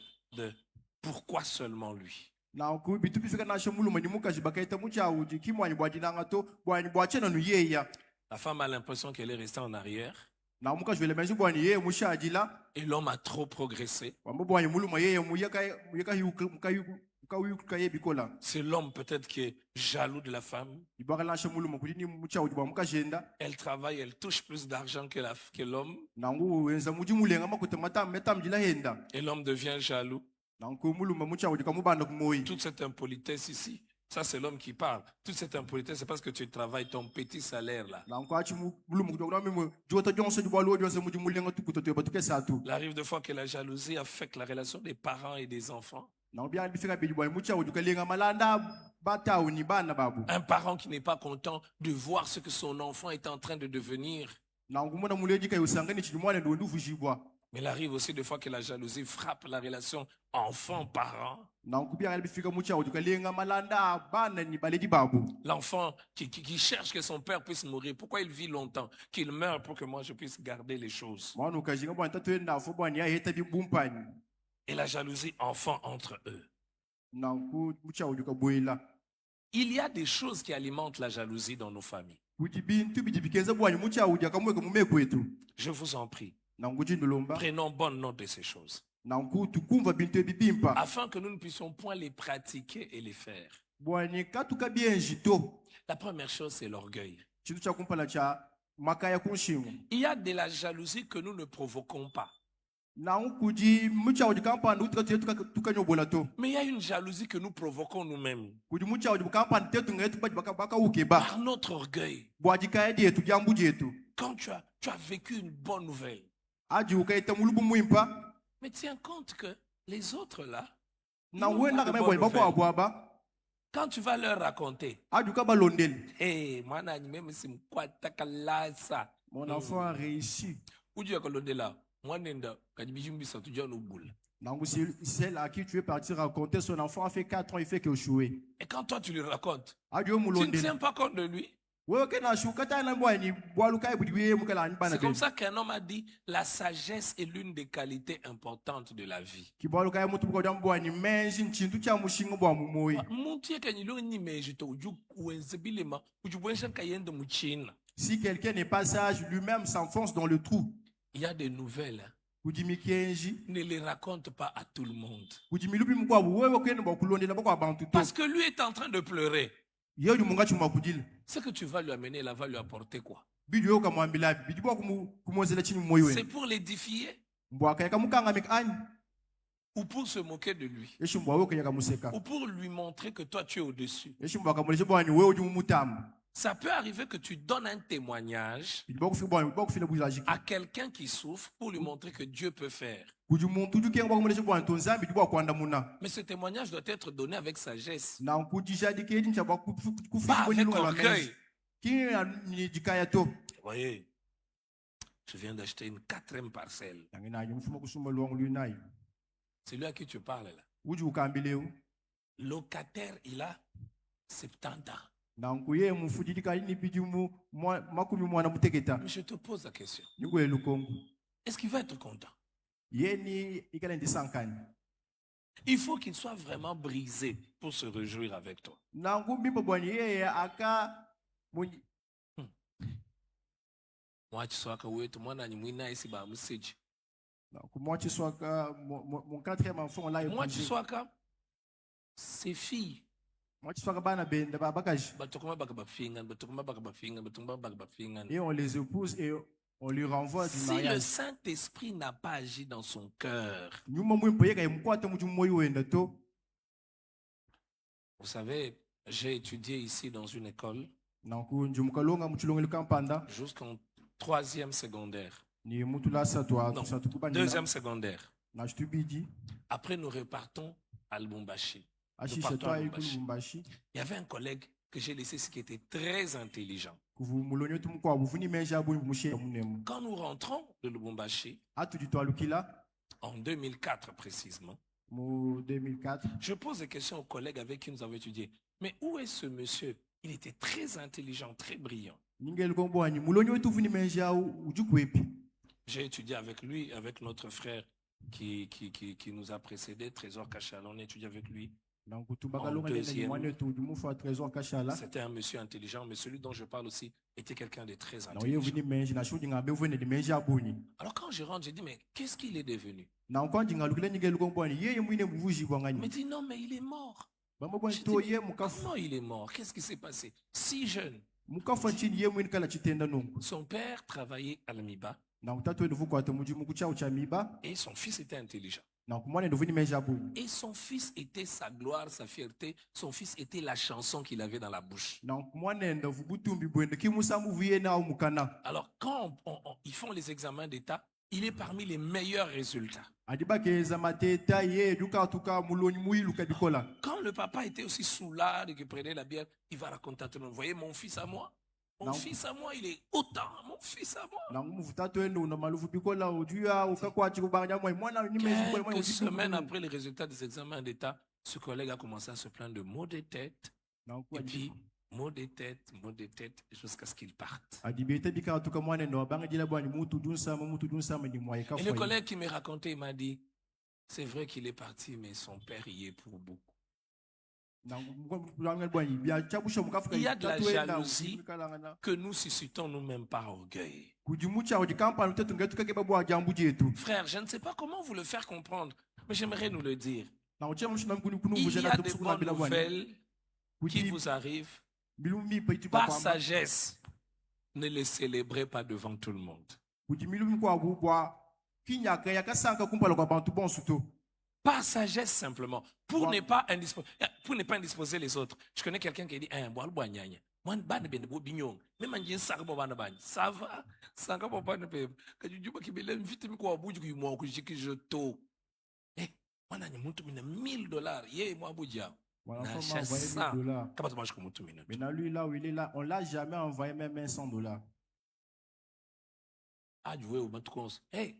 pourquoi seulement lui. nangu bitu bifika na shemulu manyimuka jibakaita mucha uji kimwanyi bwajinanga to bwanyi bwachena nu yeya La femme a l'impression qu'elle est restée en arrière nangu muka jwele menji bwanyi yeye musha ajila et l'homme a trop progressé. wambo bwanyi muluma yeye muyaka hiuka yebikola C'est l'homme peut-être qui est jaloux de la femme. ibaka na shemulu kudini mucha uji bwa muka jenda Elle travaille, elle touche plus d'argent que l'homme nangu wenza muji mulenga makuta metam jila henda et l'homme devient jaloux. nangu muluma mucha uji kamubanda kumoyi Toute cette impolitesse ici, ça c'est l'homme qui parle. Toute cette impolitesse, c'est parce que tu travailles ton petit salaire là. nangu achi muluma kutoka mimi jota jonse jwa lo jonse muji mulenga tukutoto batuke satu Il arrive de fois que la jalousie affecte la relation des parents et des enfants. nangu bya bifika bidi bwanyi mucha uji kalenga malanda batao ni bana babu Un parent qui n'est pas content de voir ce que son enfant est en train de devenir. nangu mona muleji kai usangani chimwana ndo nduvu jibwa Mais il arrive aussi des fois que la jalousie frappe la relation enfant-parent. nangu bya bifika mucha uji kalenga malanda bana ni baleji babu L'enfant qui cherche que son père puisse mourir. Pourquoi il vit longtemps? Qu'il meure pour que moi je puisse garder les choses. mwana ukajinga bwana tatu enda fo bwana ya heta bibumpani Et la jalousie enfant entre eux. nangu mucha uji kaboyela Il y a des choses qui alimentent la jalousie dans nos familles. kuti bintu bidi bikenza bwana mucha uji akamweka mume kwetu Je vous en prie, nangu jindulomba prenons bonne note de ces choses, nangu tukumva bintu ebibimpa afin que nous ne puissions point les pratiquer et les faire. bwana katuka bienji to La première chose, c'est l'orgueil. chintu cha kumpala cha makaya kunshingo Il y a de la jalousie que nous ne provoquons pas. nangu kuji mucha uji kampanda tukanyobola to Mais il y a une jalousie que nous provoquons nous-mêmes kuji mucha uji kampanda tetu ngetu baka ukeba par notre orgueil. bwaji kaya dietu jambu jetu Quand tu as vécu une bonne nouvelle, aji ukaita mulubu mwimpa mais tiens compte que les autres là, na n'ont wenda pas de kama bonne bwa bwa nouvelle. bwa Quand tu vas leur raconter, aji ukabalondeli hey, mwana même si mkwata kalasa, mon enfant a réussi uji yakalondela, mwanenda kadibijumbisa tuja no boule. nangu celle à qui tu veux partir raconter son enfant a fait 4 ans il fait que échouer Et quand toi tu lui racontes, aji tu ne mulondeli tiens pas compte de lui. wewe kana shuka tana bwani bwalu kai budi we mukala ni bana C'est comme ke ça qu'un homme a dit, la sagesse est l'une des qualités importantes de la vie. ki bwalu kai mutu ko bwani menji nchintu cha mushinga bwa mumoyi Muntu yekanyi ni meji to uju kuwenzebilema ujubwensha kayende muchina. si quelqu'un n'est pas sage lui-même s'enfonce dans le trou Il y a des nouvelles, hein. kujimi kenji Ne les raconte pas à tout le monde. kujimi lubi mukwa wewe kwene bwa kulondela bwa bantu to Parce que lui est en train de pleurer. yeju munga chuma kudila Ce que tu vas lui amener, là va lui apporter quoi? bidi yo kamwambila bidi bwa kumozela chini moyo C'est we pour l'édifier mbwa kaya kamukanga mikani ou pour se moquer de lui? yesu mbwa we kaya kamuseka Ou pour lui montrer que toi tu es au-dessus? yesu mbwa kamuleshe bwani wewe uju mutamu Ça peut arriver que tu donnes un témoignage bidi bwa kufika bwani bwa kufina bujajiki à quelqu'un qui souffre pour lui montrer que Dieu peut faire. kuju muntu uju kenga bwa kumuleshe bwani tonzambi bidi bwa kwanda muna Mais ce témoignage doit être donné avec sagesse, na kujijadike edi ncha bwa pas kufika avec bwani lwa orgueil. menji kini ni jikaya to Vous voyez, je viens d'acheter une 4e parcelle. yangina mfuma kusuma lwangu lunayi Celui à qui tu parles là, uju ukambileu locataire, il a 70 ans. nangu ye mufujidi kali ni bidi makumi mwana muteketa Mais je te pose la question, ningwe lukongo est-ce qu'il va être content? ye ni ikala ndi sankani Il faut qu'il soit vraiment brisé pour se réjouir avec toi. nangu mbimbo bwani yeye aka Mwachi swaka wetu mwana ni mwina isi ba museji. Donc, moi, tu sois mon quatrième enfant, là, Moi, tu sois comme ses filles. Moi, tu sois bana ben de babakaj. Batokuma baka bafingan, batokuma baka bafingan, batokuma baka bafingan. Et on les épouse et on lui renvoie du Si le mariage. Saint-Esprit n'a pas agi dans son cœur, Nyuma mwimpoye kay mkwata muju moyo wenda to. vous savez, j'ai étudié ici dans une école Nanku njumukalonga mchulongelo kampanda. jusqu'en 3e secondaire. Ni mutu la satwa Non, tout ça tout kuba 2e secondaire. na stubidi. Après, nous repartons à Lubumbashi. Ashi Nous partons chatwa à ikulu Lubumbashi. Lubumbashi. Il y avait un collègue que j'ai laissé, ce qui était très intelligent. Kuvu mulonyo tumukwa buvuni menja bu mushe munemu. Quand nous rentrons de Lubumbashi, Atu du toa lukila en 2004 précisément, mu 2004. je pose des questions aux collègues avec qui nous avons étudié. Mais où est ce monsieur? Il était très intelligent, très brillant. Ningel kombo ani mulonyo tuvuni menja ujukwepi. J'ai étudié avec lui, avec notre frère qui nous a précédés, Trésor Kachala. On a étudié avec lui. Nanku tubakalonga En ni deuxième. mwane tu mufa trésor kashala. C'était un monsieur intelligent, mais celui dont je parle aussi était quelqu'un de très Na oye intelligent. vuni menja na shudi ngabe vuni ni menja buni. Alors quand je rentre, j'ai dit, mais qu'est-ce qu'il est devenu? Na nkwanji ngalukile ningel kombo ani yeye mwine muvuji kwa Il ngani. me dit, non, mais il est mort. Bamba bwa J'ai to dit, ye mukafu. comment il est mort? Qu'est-ce qui s'est passé? Si jeune. Mukafu chini ye mwine kala chitenda nungu. Son père travaillait à l'AMIBA Na utatu enu vuko atamuji muku chao cha miba. et son fils était intelligent. Na kumwane ndo vuni menja buni. Et son fils était sa gloire, sa fierté. Son fils était la chanson qu'il avait dans la bouche. Na kumwane ndo vubutumbi bwende kimusa muviye na mukana. Alors, quand ils font les examens d'État, il est parmi les meilleurs résultats. Adibake za mateta ye duka tuka mulonyi muilu kadikola. Quand le papa était aussi soulard et qu'il prenait la bière, il va raconter à tout le monde, vous voyez mon fils à moi? Mon Non. fils à moi, il est autant, mon fils à moi. Na muvutatu enu na malufu bikola ujuya ukakwa chikubanya mwa mwana ni menji kwa mwana Quelques semaines après les résultats des examens d'État, ce collègue a commencé à se plaindre de maux de tête, Na et kwa puis maux de tête, jusqu'à ce qu'il parte. adibete bika tuka mwana ndo abanga jila bwani mutu dunsa ni mwaye Et kafa. le collègue qui me racontait, il m'a dit, c'est vrai qu'il est parti, mais son père y est pour beaucoup. Il y a de la jalousie que nous suscitons nous-mêmes par orgueil. Frère, je ne sais pas comment vous le faire comprendre, mais j'aimerais nous le dire. Il y a des bonnes nouvelles qui vous arrivent. Par sagesse, ne les célébrez pas devant tout le monde. Par sagesse simplement, pour ne pas indisposer les autres. Je connais quelqu'un qui dit, ça va, ça Mais lui, là où il est là, on l'a jamais envoyé même $100. Hey,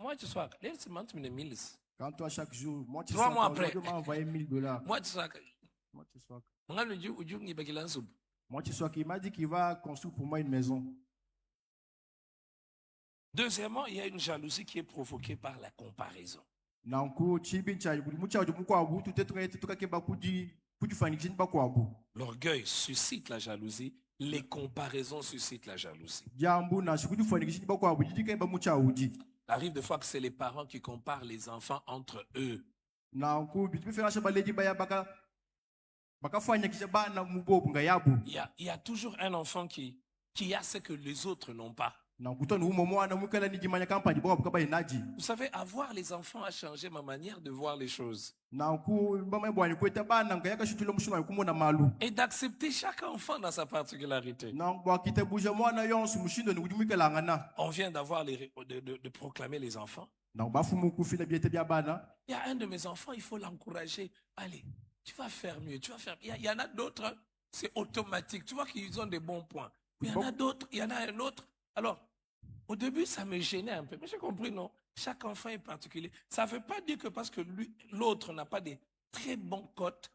moi, tu sois, let's month in the mills. Quand toi, chaque jour, moi, tu 3 mois après. m'a envoyé $1000. Moi, tu sois, Moi, tu sois. Moi, tu sois qui m'a dit qu'il va construire pour moi une maison. Deuxièmement, il y a une jalousie qui est provoquée par la comparaison. Nanku, chibi, chai, mucha, mukwa abu, tout est tout keba kudi fanikishin ba kwa abu. L'orgueil suscite la jalousie, les comparaisons suscitent la jalousie. Jambu na shukudi fanikishin ba kwa abu, jidi keba mucha uji. Il arrive des fois que c'est les parents qui comparent les enfants entre eux. Nanku, bitu fera shaba leji baya baka fanya kisha ba na mubobu nga yabu. Il y a toujours un enfant qui a ce que les autres n'ont pas. Nanku ton umo mwana mukala ni jimanya kampani ba baka ba inaji. Vous savez, avoir les enfants a changé ma manière de voir les choses. Nanku, bama bwani kweta ba na ngaya kashutula mushuna kumona malu. Et d'accepter chaque enfant dans sa particularité. Nanku akite buja mwana yonsu mushindo ni kujumika ngana. On vient d'avoir de proclamer les enfants. Nanku bafu mukufila biete bia bana. Il y a un de mes enfants, il faut l'encourager. Allez, tu vas faire mieux, tu vas faire. Il y en a d'autres, c'est automatique. Tu vois qu'ils ont des bons points. Il y en a d'autres, il y en a un autre. Alors, au début, ça me gênait un peu. Mais j'ai compris, non. Chaque enfant est particulier. Ça ne veut pas dire que parce que l'autre n'a pas des très bons cotes,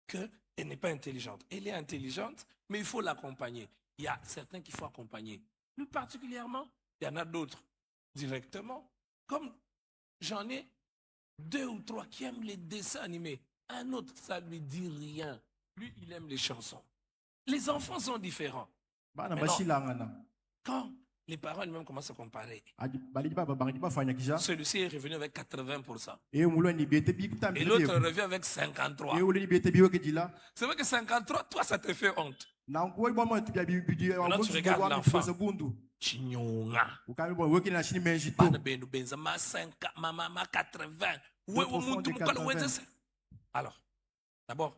qu'elle n'est pas intelligente. Elle est intelligente, mais il faut l'accompagner. Il y a certains qu'il faut accompagner. Plus particulièrement, il y en a d'autres directement. Comme j'en ai 2 ou 3 qui aiment les dessins animés. Un autre, ça ne lui dit rien. Lui, il aime les chansons. Les enfants sont différents. Bana Mais non. bashila ngana. Quand Les parents eux-mêmes commencent à comparer. balidi bafanya kisha Celui-ci est revenu avec 80%. e mulwa ni bete bi Et kutambi l'autre revient avec 53. e ule ni bete bi okejila C'est vrai que 53, toi, ça te fait honte. na ngoi bwa mo tubia bi Maintenant, tu regardes l'enfant. bundu Chinyonga. ukami bwa weki na shini menji to Bana benu benza ma 5, ma 80. Ouais, L'autre fond des 80. Alors, d'abord,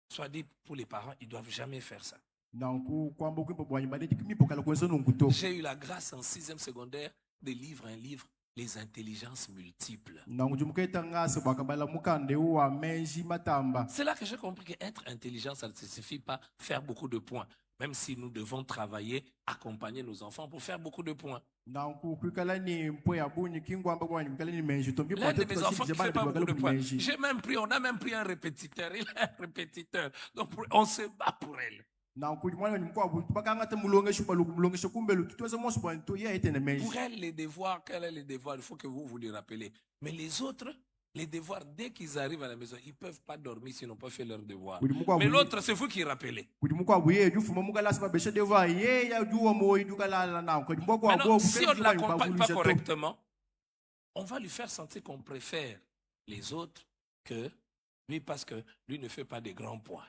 soit dit pour les parents, ils ne doivent jamais faire ça. na ku kwamba ukimpo bwa nyumba ndi kimi pokala kwenso nunguto J'ai eu la grâce en 6e secondaire de livre un livre, Les intelligences multiples. na ngujumuketa ngase bwa kabala mukande wa menji matamba C'est là que j'ai compris qu'être intelligent, ça ne suffit pas faire beaucoup de points. Même si nous devons travailler, accompagner nos enfants pour faire beaucoup de points. na ku kwikala ni mpo ya bunyi kingwamba bwa nyumba ni menji to mbi L'un de pote mes enfants qui fait pas beaucoup de points. menji J'ai même pris, on a même pris un répétiteur. Il a un répétiteur. Donc on se bat pour elle. na ku mwana ni mko buntu bakanga te mulonge shupa lu mulonge shokumbelu tutweze mo shupa to ye etene menji Pour elle, les devoirs, quels sont les devoirs? Il faut que vous les rappelez. Mais les autres, les devoirs, dès qu'ils arrivent à la maison, ils ne peuvent pas dormir s'ils n'ont pas fait leurs devoirs. Mais l'autre, c'est vous qui rappelez. kuti mukwa buye du fuma mukala saba beshe deva ye ya duwa mo idukala la na ko mbo kwa Maintenant, go si on ne l'accompagne pas correctement, on va lui faire sentir qu'on préfère les autres que lui parce que lui ne fait pas des grands points.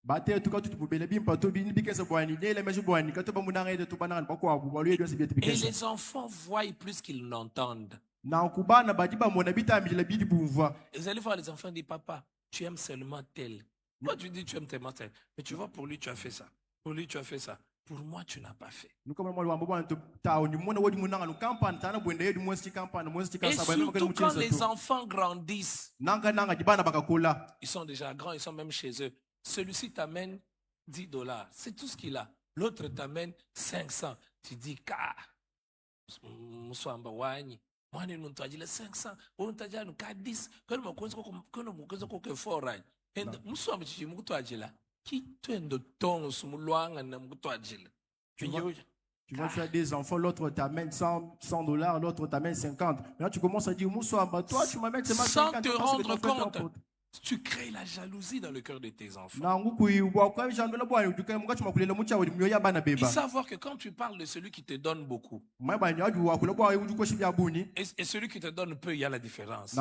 bate tuka tutubele bimpa to bini bikese bwani le meju bwani ka to ba munanga ide to bananga bakwa bu balu yedo sibete Et bikese les enfants voient plus qu'ils n'entendent. na kubana badiba mona bitambi la bidi bumva Et vous allez voir les enfants dire, papa, tu aimes seulement tel. Moi, tu dis, tu aimes tellement tel. Mais tu vois, pour lui, tu as fait ça. Pour lui, tu as fait ça. Pour moi, tu n'as pas fait. nuko mwa wambo bwana to tawo ni mona wodi munanga no kampani tana bwende yedu mwensi kampani mwensi Et kasaba no surtout quand les enfants grandissent, nanga dibana bakakola ils sont déjà grands, ils sont même chez eux. Celui-ci t'amène $10. C'est tout ce qu'il a. L'autre t'amène 500. Tu dis, car, Moussamba Wani, moi, nous t'avons dit 500. On t'a dit, nous 10. Quand nous avons dit, fort, et Moussamba, tu dis, qui tu es de ton, Soumoulouang, tu vas faire des enfants, l'autre t'amène $100, l'autre t'amène 50. Maintenant tu commences à dire, Moussamba, toi tu m'amènes seulement 50. Sans te rendre compte, tu crées la jalousie dans le cœur de tes enfants. Il savoir que quand tu parles de celui qui te donne beaucoup et celui qui te donne peu, il y a la différence.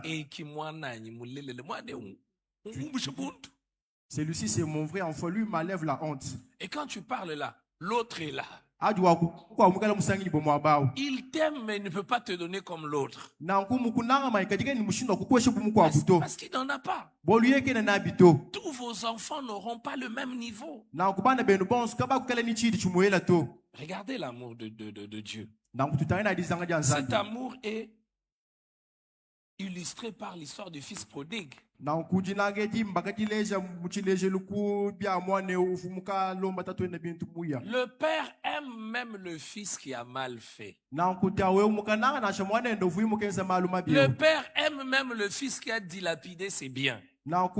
Et qui celui-ci c'est mon vrai enfant, lui m'enlève la honte. Et quand tu parles là, l'autre est là. Il t'aime mais ne peut pas te donner comme l'autre. Parce qu'il n'en a pas. Tous vos enfants n'auront pas le même niveau. Regardez l'amour de Dieu. Cet amour est illustré par l'histoire du fils prodigue. Le père aime même le fils qui a mal fait. Le père aime même le fils qui a dilapidé ses biens. Quand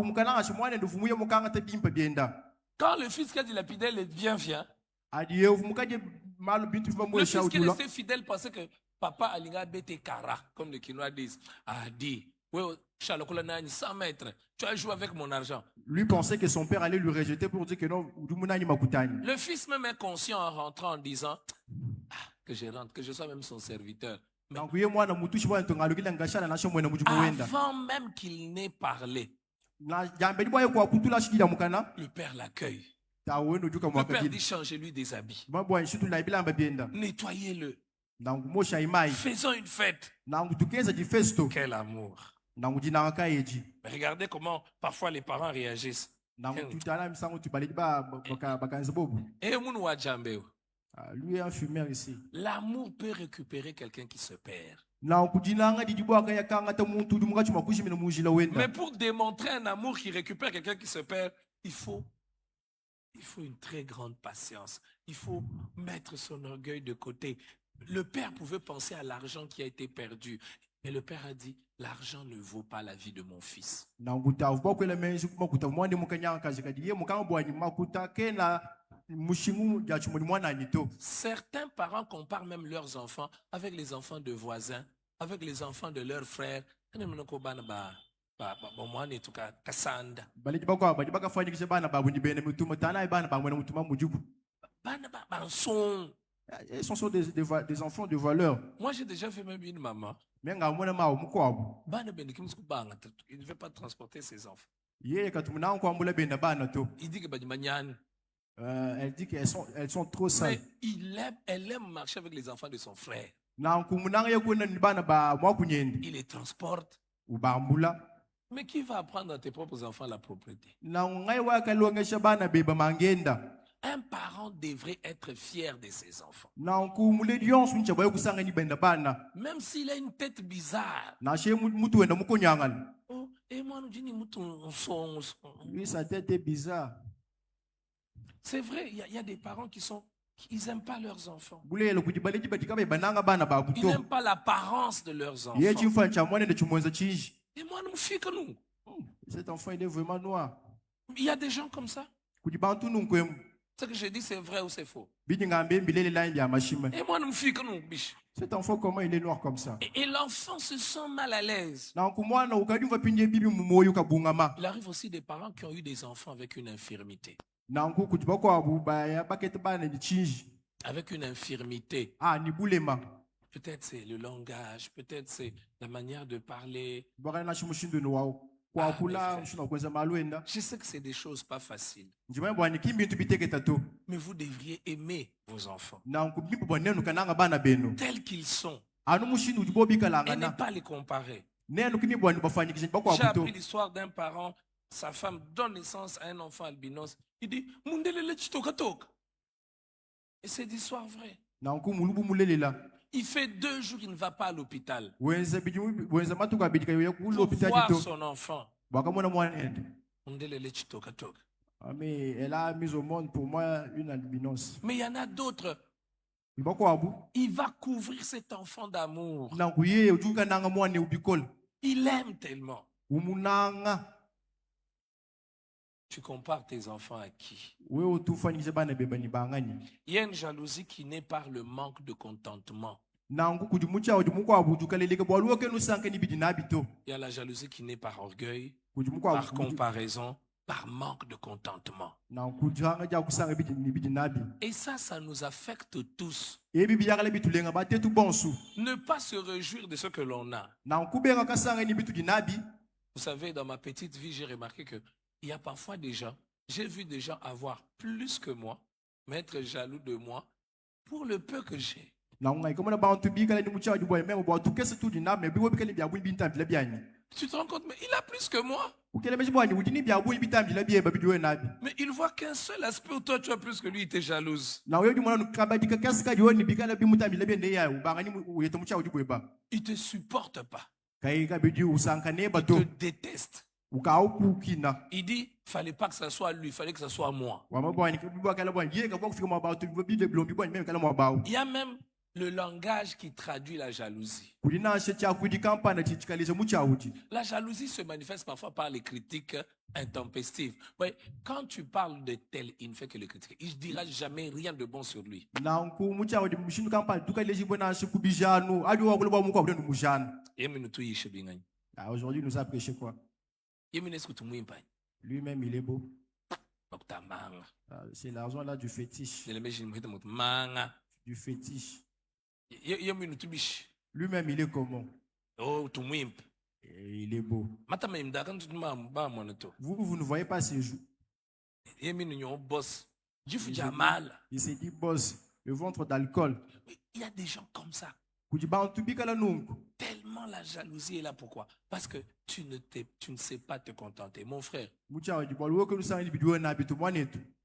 le fils qui a dilapidé les biens vient, le fils qui restait fidèle pensait que papa alinga bete kara, comme les Quinois disent, a dit, 100 mètres, tu as joué avec mon argent. Lui pensait que son père allait lui rejeter pour dire que non. Le fils même est conscient en rentrant en disant, que je rentre, que je sois même son serviteur. Mais avant même qu'il n'ait parlé, le père l'accueille. Le père dit, changez-lui des habits. Nettoyez-le. Faisons une fête. Quel amour. Mais regardez comment parfois les parents réagissent. Lui est un fumeur ici. L'amour peut récupérer quelqu'un qui se perd. Mais pour démontrer un amour qui récupère quelqu'un qui se perd, il faut une très grande patience. Il faut mettre son orgueil de côté. Le père pouvait penser à l'argent qui a été perdu. Mais le père a dit, l'argent ne vaut pas la vie de mon fils. Certains parents comparent même leurs enfants avec les enfants de voisins, avec les enfants de leurs frères. Bana ba banson. Ils sont des enfants de valeur. Moi, j'ai déjà fait même une maman. Mais ngamona ma umukwabo. Bana ben qui me banga. Il ne veut pas transporter ses enfants. Yeye katumuna nkwambula benda bana to. Il dit que Badimanian. Elle dit qu'elles sont trop sales. Mais elle aime marcher avec les enfants de son frère. Na nkumunanga yekuna ni bana ba mwakunyendi. Il les transporte. Ubambula. Mais qui va apprendre à tes propres enfants la propreté? Na ngai wakalongesha bana beba mangenda. Un parent devrait être fier de ses enfants. Na nkumule dionso nchabaye kusanga ni benda bana. Même s'il a une tête bizarre. Na she mutu wenda mukonyangal. Oh, et moi nous disons mutu son. Lui sa tête est bizarre. C'est vrai, il y a des parents ils n'aiment pas leurs enfants. Bulelo kujibaleji batika be bananga bana ba Ils buto. n'aiment pas l'apparence de leurs enfants. Yeye chimfa cha mwana de chumwenza chinji. Et moi nous fie que nous. Cet enfant il est vraiment noir. Il y a des gens comme ça. Kujibantu nunkwem. Ce que je dis c'est vrai ou c'est faux. Bidi ngambe mbilele la ya mashima. Et moi nous fie que nous, biche. Cet enfant comment il est noir comme ça? Et l'enfant se sent mal à l'aise. Na nkumwana ukadimva pinje bibi mumoyo kabungama. Il arrive aussi des parents qui ont eu des enfants avec une infirmité. Na nku kujibako abuba ya bakete bana ni chinji. Avec une infirmité. Ah ni bulema. Peut-être c'est le langage, peut-être c'est la manière de parler. Bora na shimushindo no wao. Kwa kula mshina kwenza maluenda. Je sais que c'est des choses pas faciles. Njima bwana kimbi ntubiteke tato. Mais vous devriez aimer vos enfants. Na nkubipo bwanenu kananga bana beno. Tels qu'ils sont. Anu mushindu ujibobi Et kalanga ne na. pas les comparer. Nenu kini bwani bafanyikisha bako J'ai appris abuto. l'histoire d'un parent, sa femme donne naissance à un enfant albinos. Il dit, Mundelele chitokatok. Et c'est d'histoire vraie. Na nkumulubu mulelela. Il fait 2 jours qu'il ne va pas à l'hôpital. Wenza matuka bidika yoya ku Pour l'hôpital voir dito. son enfant. Bakamona mwanende. Mundelele chitokatok. Ah, mais elle a mis au monde pour moi une albinos. Mais il y en a d'autres. Ibako abu. Il va couvrir cet enfant d'amour. Na kuye ujuka nanga mwane ubikol. Il aime tellement. Umunanga. Tu compares tes enfants à qui? We utufanyisha bana beba ni bangani. Il y a une jalousie qui naît par le manque de contentement. Nangu kujumucha ujumuko abu jukaleleke bwaluo kenu sanke ni bidi nabito. Il y a la jalousie qui naît par orgueil, Kujumuko par abu. comparaison, par manque de contentement. Na kujanga ja kusanga bidi ni bidi nabi. Et ça nous affecte tous. E bibi yakale bitulenga batetu bonsu. Ne pas se réjouir de ce que l'on a. Na kubenga kasanga ni bitu dinabi. Vous savez, dans ma petite vie, j'ai remarqué que il y a parfois des gens, j'ai vu des gens avoir plus que moi, mais être jaloux de moi pour le peu que j'ai. Na ngai komona bantu bikala ni mucha ju boy memo ba tu kese tu dinabi me biwo bikale bia bu bintambi la biani. Tu te rends compte, mais il a plus que moi. Ukele meji bwani udini bia bu bintambi la bia ba bidiwe nabi. Mais il voit qu'un seul aspect où toi tu as plus que lui, il était jalouse. Na wewe jumwana nukabadika kasika joni bikala bi mutambi la bia ndeya ubangani uyeto mucha uju boyba. Il ne te supporte pas. Kai ka bidi usankane Il bato. te déteste. Ukauku-kina. Il dit, fallait pas que ça soit lui, il fallait que ça soit moi. Il y a même le langage qui traduit la jalousie. La jalousie se manifeste parfois par les critiques intempestives. Ouais, quand tu parles de tel, il ne fait que le critiquer. Il ne dira jamais rien de bon sur lui. Aujourd'hui, il nous a prêché quoi? Lui-même, il est beau. C'est l'argent là du fétiche. Du fétiche. Lui-même, il est comment? Et il est beau. Vous ne voyez pas ses joues. Il s'est dit, boss, le ventre d'alcool. Il y a des gens comme ça. Tellement la jalousie est là. Pourquoi? Parce que tu ne sais pas te contenter. Mon frère,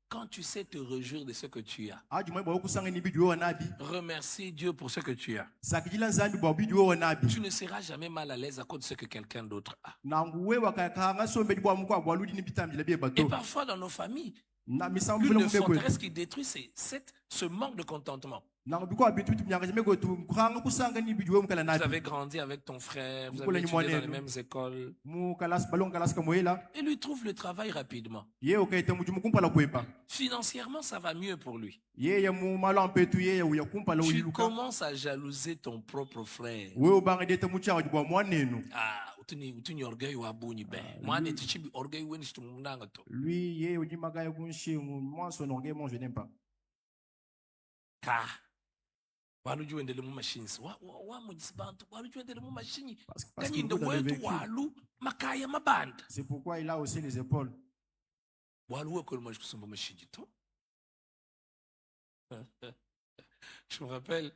quand tu sais te réjouir de ce que tu as, remercie Dieu pour ce que tu as. Tu ne seras jamais mal à l'aise à cause de ce que quelqu'un d'autre a. Et parfois dans nos familles, une forteresse qui détruit, c'est ce manque de contentement. Vous avez grandi avec ton frère, vous avez étudié dans les mêmes écoles. Et lui trouve le travail rapidement. Financièrement, ça va mieux pour lui. Tu commences à jalouser ton propre frère. Ah, utuni orgueil wa buni ben. Moi, ne tichibi orgueil weni shtumunanga to. Lui, moi son orgueil, moi je n'aime pas. ka walu juendele mu machines wa mujisi bantu walu juendele mu machine Parce que kanyinde vous avez wetu vécu. walu makaya mabanda C'est pourquoi il a aussi les épaules. walu wekolo manje kusumba machine to. Je me rappelle,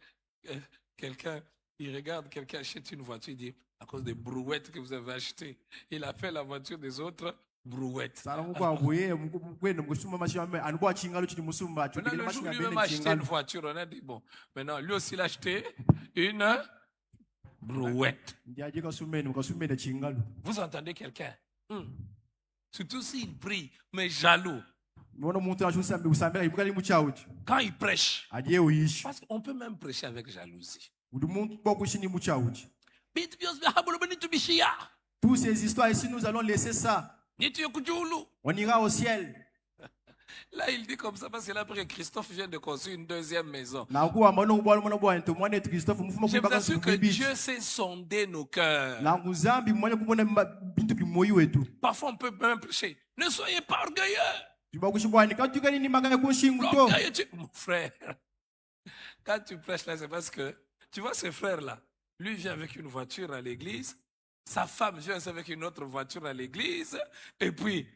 quelqu'un, il regarde, quelqu'un achète une voiture, il dit, à cause des brouettes que vous avez achetées, il appelle la voiture des autres brouettes. Sala muko abuye mukwenda mkusuma mashamba anubwa chingalo chini musumba Maintenant, chukile le jour où mashina lui-même bene a acheté une chingalo. voiture, on a dit, bon, maintenant, lui aussi, il a acheté une brouette. Ndiaje kasumeni mukasumene chingalo. Vous entendez quelqu'un? Surtout s'il prie, mais jaloux. Mwana muntu achusambe usambira ibukali muchauchi. Quand il prêche, Aje uishi. parce qu'on peut même prêcher avec jalousie. Udi muntu bokushini muchauchi. Toutes ces histoires ici nous allons laisser ça. On ira au ciel. Là, il dit comme ça parce que là, après, Christophe vient de construire une deuxième maison. Na kuwa mwana ubwalo mwana bwantu mwana Christophe mufuma Je vous kubaka assure que Dieu sait sonder nos cœurs. Na kuzambi mwana kumona bintu bimoyi wetu. Parfois, on peut même prêcher. Ne soyez pas orgueilleux. Tubakushibwani katukani ni magana kushingu to. L'orgueil, mon frère. Quand tu prêches là, c'est parce que, tu vois ce frère-là, lui vient avec une voiture à l'église, sa femme vient avec une autre voiture à l'église, et puis,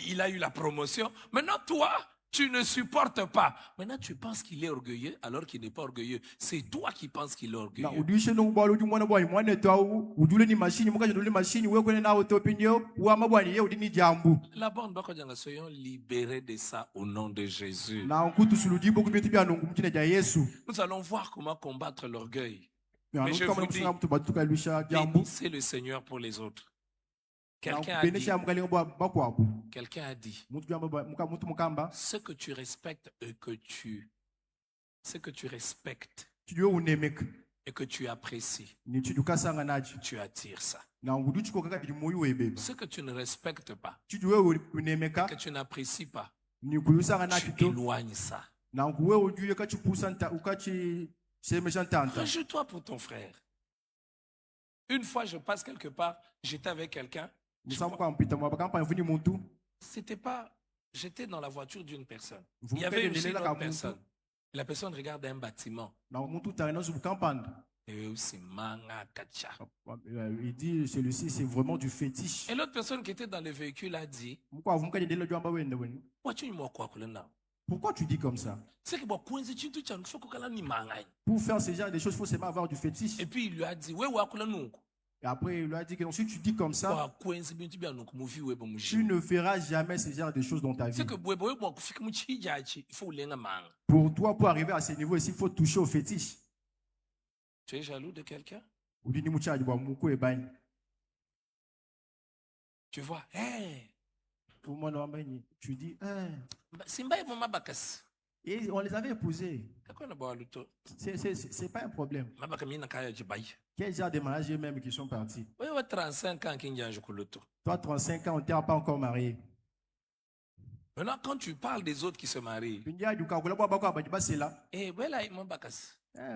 il a eu la promotion. Maintenant, toi, tu ne supportes pas. Maintenant, tu penses qu'il est orgueilleux alors qu'il n'est pas orgueilleux. C'est toi qui penses qu'il est Na orgueilleux. udishe no ubwalo udi mwana bwani mwana to udule ni machine mukaje udule machine we kwene na utopinyo wa mabwani ye udini jambu. Là-bas, on doit que soyons libérés de ça au nom de Jésus. Na nkutu suludi boku bitu bya nungu mutine ja Yesu. Nous allons voir comment combattre l'orgueil. Mais je vous dis, mtu batuka lusha jambu. Bénissez le Seigneur pour les autres. Quelqu'un a dit, Benesha mukalinga bwa bakwako. quelqu'un a dit, Mutu jamba mutu mukamba. ce que tu respectes et que Tu dois unemeka. et que tu apprécies, Ni tudukasanga naji. tu attires ça. Na ngudu chiko kaka bidi moyo webeba. Ce que tu ne respectes pas, Tu dois unemeka. que tu n'apprécies pas, Ni kulusanga tu naji to. éloignes ça. Na nguwe ujuye kachipusa nta ukachi semesha ntanta. Réjouis-toi pour ton frère. Une fois, je passe quelque part, j'étais avec quelqu'un. Musamu kwa mpita mwabaka mvuni muntu. C'était pas. J'étais dans la voiture d'une personne. Vous Il y avait aussi une la autre kamuntu. personne. La personne regarde un bâtiment. Na muntu tana sur kampanda. Et aussi, manga kacha. Il dit celui-ci c'est vraiment du fétiche. Et l'autre personne qui était dans le véhicule a dit, Mukwa vumuka ndele jamba wende weni. Pourquoi tu dis comme ça? C'est que Pour faire ce genre de choses, il faut seulement avoir du fétiche. et puis il lui a dit, ouais, ouais, Et après, il lui a dit que non, si tu dis comme ça, tu ne feras jamais ce genre de choses dans ta vie. c'est que il faut Pour toi, pour arriver à ce niveau ici, il faut toucher au fétiche. Tu es jaloux de quelqu'un? Tu vois, Tu dis, hein. Et on les avait épousés. C'est pas un problème. Quel genre de mariage même qui sont partis? 35 ans qui Toi, 35 ans, on ne t'a pas encore marié. Maintenant, quand tu parles des autres qui se marient,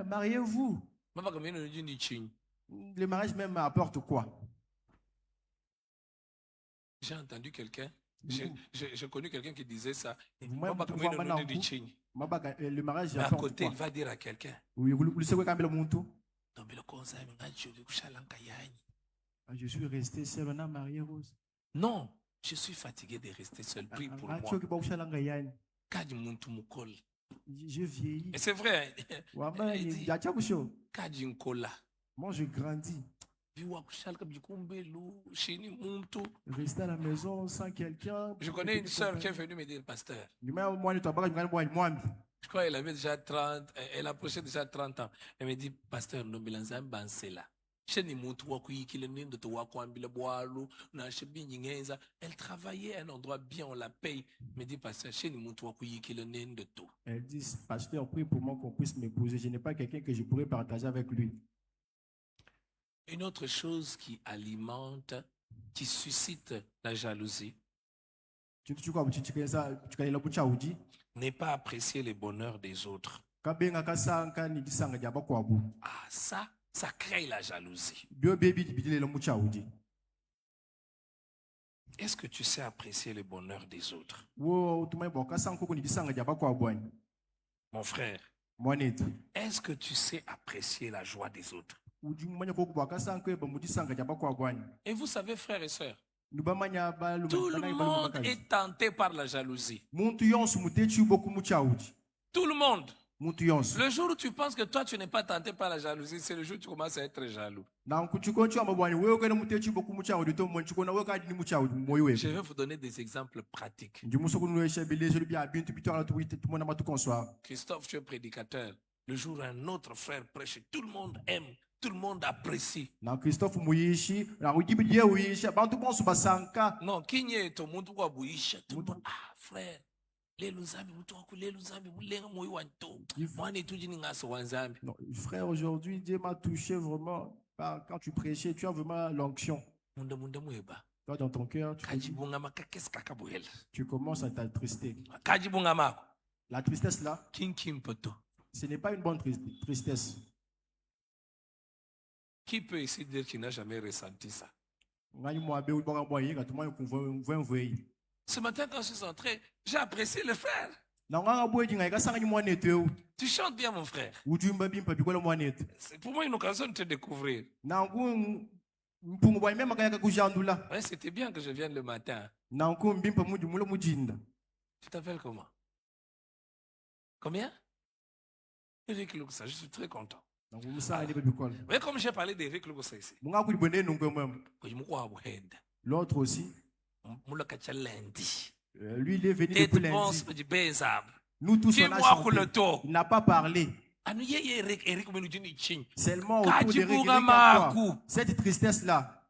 Mariez-vous. Le mariage même apporte quoi? J'ai entendu quelqu'un, j'ai connu quelqu'un qui disait ça. Le Mais à côté, il va dire à quelqu'un, je suis resté seul, on a marié Rose. non, je suis fatigué de rester seul. Prie pour moi. Je vieillis. Et c'est vrai. Il dit, Moi, je grandis. Rester à la maison sans quelqu'un. Je connais une soeur qui est venue me dire, pasteur, je Je crois qu'elle avait déjà 30, elle approchait déjà 30 ans. Elle me dit, pasteur, elle travaillait à un endroit bien, on la paye. Elle me dit, pasteur, Elle dit, pasteur, prie pour moi qu'on puisse m'épouser. Je n'ai pas quelqu'un que je pourrais partager avec lui. une autre chose qui alimente, qui suscite la jalousie, n'est pas apprécier les bonheurs des autres. Ah, ça crée la jalousie. Est-ce que tu sais apprécier les bonheurs des autres? Mon frère, Est-ce que tu sais apprécier la joie des autres? Et vous savez, frères et sœurs, tout le monde est tenté par la jalousie. Tout le monde. Le jour où tu penses que toi tu n'es pas tenté par la jalousie, c'est le jour où tu commences à être jaloux. Je vais vous donner des exemples pratiques. Christophe, tu es prédicateur. Le jour où un autre frère prêche, tout le monde aime, tout le monde apprécie. Non, qui n'y est tout le monde ah frère. Non, frère, aujourd'hui, Dieu m'a touché vraiment. Quand tu prêchais, tu as vraiment l'onction. Toi, dans ton cœur, tu commences à t'attrister. La tristesse là, ce n'est pas une bonne tristesse. Qui peut ici dire qu'il n'a jamais ressenti ça? Ce matin, quand je suis entré, j'ai apprécié le frère. Tu chantes bien, mon frère. C'est pour moi une occasion de te découvrir. Ouais, c'était bien que je vienne le matin. Tu t'appelles comment? Combien? Eric Luxa, je suis très content. Mais comme j'ai parlé d'Eric Luxa ici, l'autre aussi, lui il est venu depuis lundi. Nous tous on a chanté. Il n'a pas parlé. Seulement autour de cette tristesse-là,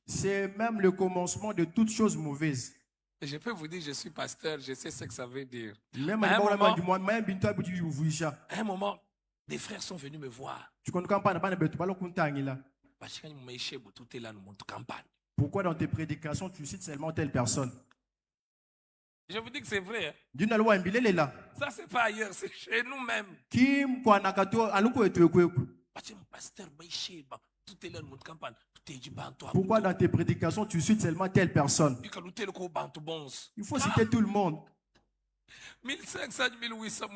c'est même le commencement de toutes choses mauvaises. Je peux vous dire, je suis pasteur, je sais ce que ça veut dire. À un moment, des frères sont venus me voir. Pourquoi dans tes prédications, tu cites seulement telle personne? Je vous dis que c'est vrai. Ça, c'est pas ailleurs, c'est chez nous-mêmes. Pourquoi dans tes prédications, tu cites seulement telle personne? Il faut citer tout le monde. 1500, 1800,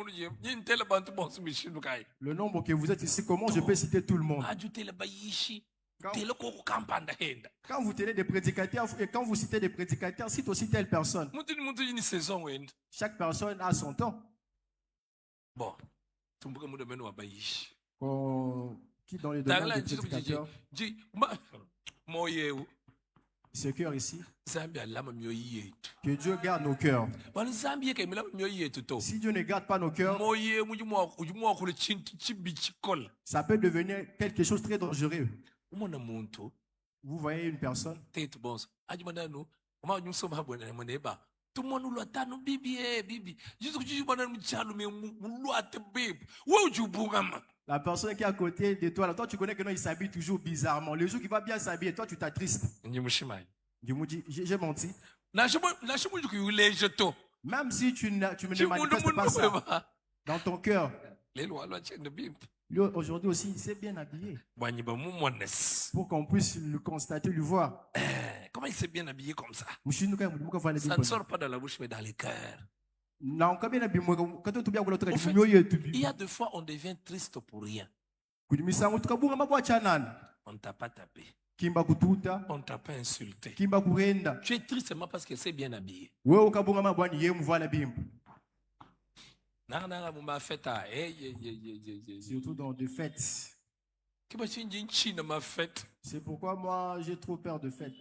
le nombre que vous êtes ici, comment je peux citer tout le monde? Quand vous tenez des prédicateurs et quand vous citez des prédicateurs, cite aussi telle personne. Chaque personne a son temps. Bon. Qui dans les domaines des prédicateurs? Ce cœur ici. Que Dieu garde nos cœurs. Si Dieu ne garde pas nos cœurs, ça peut devenir quelque chose de très dangereux. Vous voyez une personne. La personne qui est à côté de toi, toi tu connais que non, il s'habille toujours bizarrement. Le jour qu'il va bien s'habiller, toi tu t'attristes. J'ai menti. Même si tu ne manifestes pas ça dans ton cœur. Lui aujourd'hui aussi, il s'est bien habillé. Pour qu'on puisse le constater, le voir. Comment il s'est bien habillé comme ça? Ça ne sort pas dans la bouche, mais dans les cœurs. Il y a des fois, on devient triste pour rien. On ne t'a pas tapé. On ne t'a pas insulté. Tu es triste seulement parce qu'elle s'est bien habillée. Surtout dans des fêtes. C'est pourquoi moi j'ai trop peur de fêtes.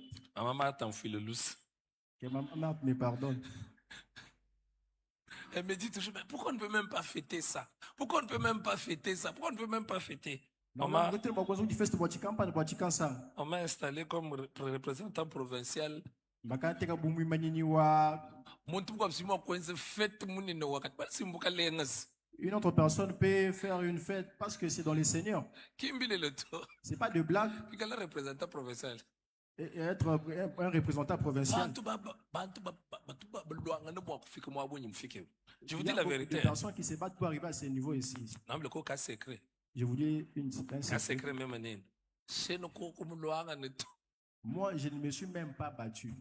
Que ma maman me pardonne. Elle me dit toujours, mais pourquoi on ne peut même pas fêter ça? Pourquoi on ne peut même pas fêter ça? Pourquoi on ne peut même pas fêter? On m'a installé comme représentant provincial. Une autre personne peut faire une fête parce que c'est dans les seigneurs. C'est pas de blague. Et être un représentant provincial. Je vous dis la vérité. Des personnes qui se battent pour arriver à ce niveau ici. Je vous dis une secret. Moi, je ne me suis même pas battu.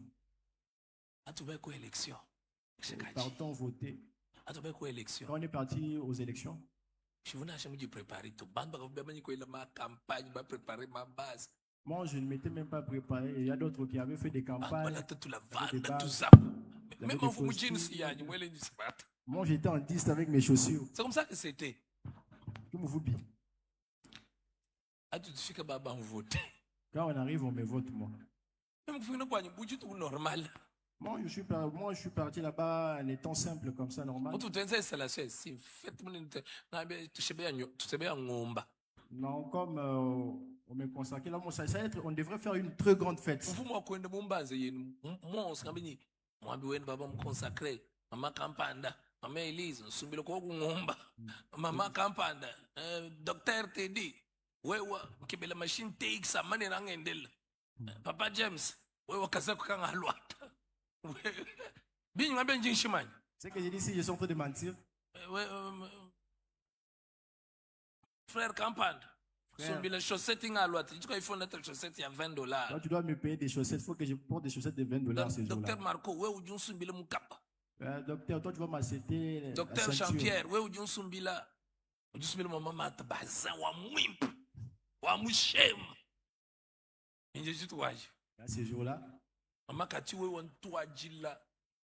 Partons voter. Quand on est parti aux élections, moi, je ne m'étais même pas préparé. Il y a d'autres qui avaient fait des campagnes. Moi, j'étais en 10 avec mes chaussures. C'est comme ça que c'était. Quand on arrive, on me vote, moi. Moi, je suis parti là-bas en étant simple comme ça, normal. Non, comme on me consacrait là, on devrait faire une très grande fête. Maman Kampanda, Maman Elise, Sumbilo Kogumba, Maman Kampanda, Docteur Teddy, Wewa, Kibela machine take sa money rangendel. Papa James, Wewa Kazaku Kangalwat. Bien, ma bien Jinshiman. C'est que j'ai dit si je suis en train de mentir. Frère Kampanda. Sumbilo chaussette à l'ouate. Tu il faut notre chaussette, il y a $20. Toi, tu dois me payer des chaussettes. Il faut que je porte des chaussettes de $20 ces jours-là. Docteur Marco, Wewa Sumbilo Mukapa. Docteur, toi tu vas m'acheter. Docteur Jean-Pierre, ouais, ou Sumbila. Ou Sumbila, maman, m'a baza, wa mwimp, wa mouchem. Et je suis toi. À ces jours-là, maman, quand tu veux, on toi, Jilla,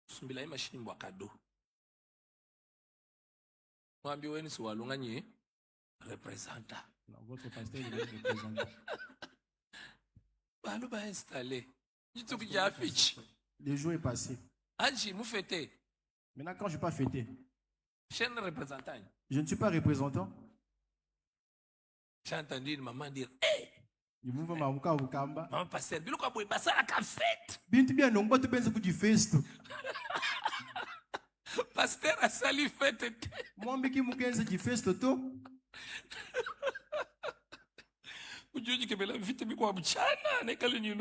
Sumbila, il machine, moi, cadeau. Moi, bien, on soit l'ongagné, représentant. Votre pasteur, il est représentant. Bah, nous va installer. Je te dis, affiche. Le jour est passé. Angie, vous fêtez. Maintenant, quand je ne suis pas fêté, je représentant. Je ne suis pas représentant. J'ai entendu une maman dire, hé! Maman pasteur, tu as passé à la fête. Bien, non, pas tu du festo. Pasteur a sali fête. Moi, je suis du festo, toi. Tu dis que la vie est quoi, Bchana, n'est qu'à l'union.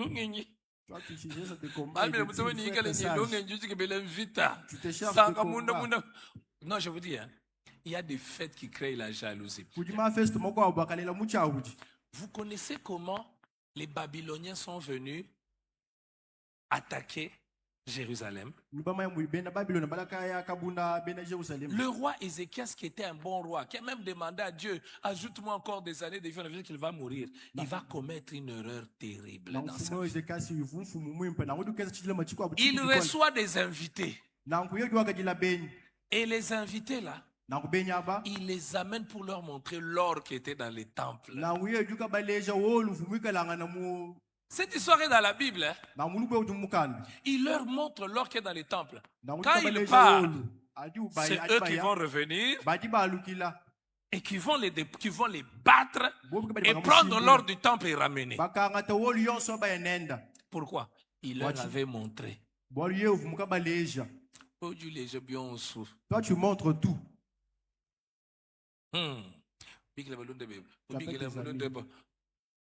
Toi, tu cherches de combat. Non, je vous dis, hein, il y a des fêtes qui créent la jalousie. Vous connaissez comment les Babyloniens sont venus attaquer Jérusalem? Le roi Ézéchias, qui était un bon roi, qui a même demandé à Dieu, ajoute-moi encore des années de vie, qu'il va mourir. Il va commettre une erreur terrible dans sa vie. Il reçoit des invités. Et les invités là, il les amène pour leur montrer l'or qui était dans les temples. Cette histoire est dans la Bible. Hein? Il leur montre l'or qui est dans les temples. Quand ils partent, c'est eux qui vont revenir et qui vont les battre et prendre l'or du temple et ramener. Pourquoi? Il leur avait montré. Toi, tu montres tout.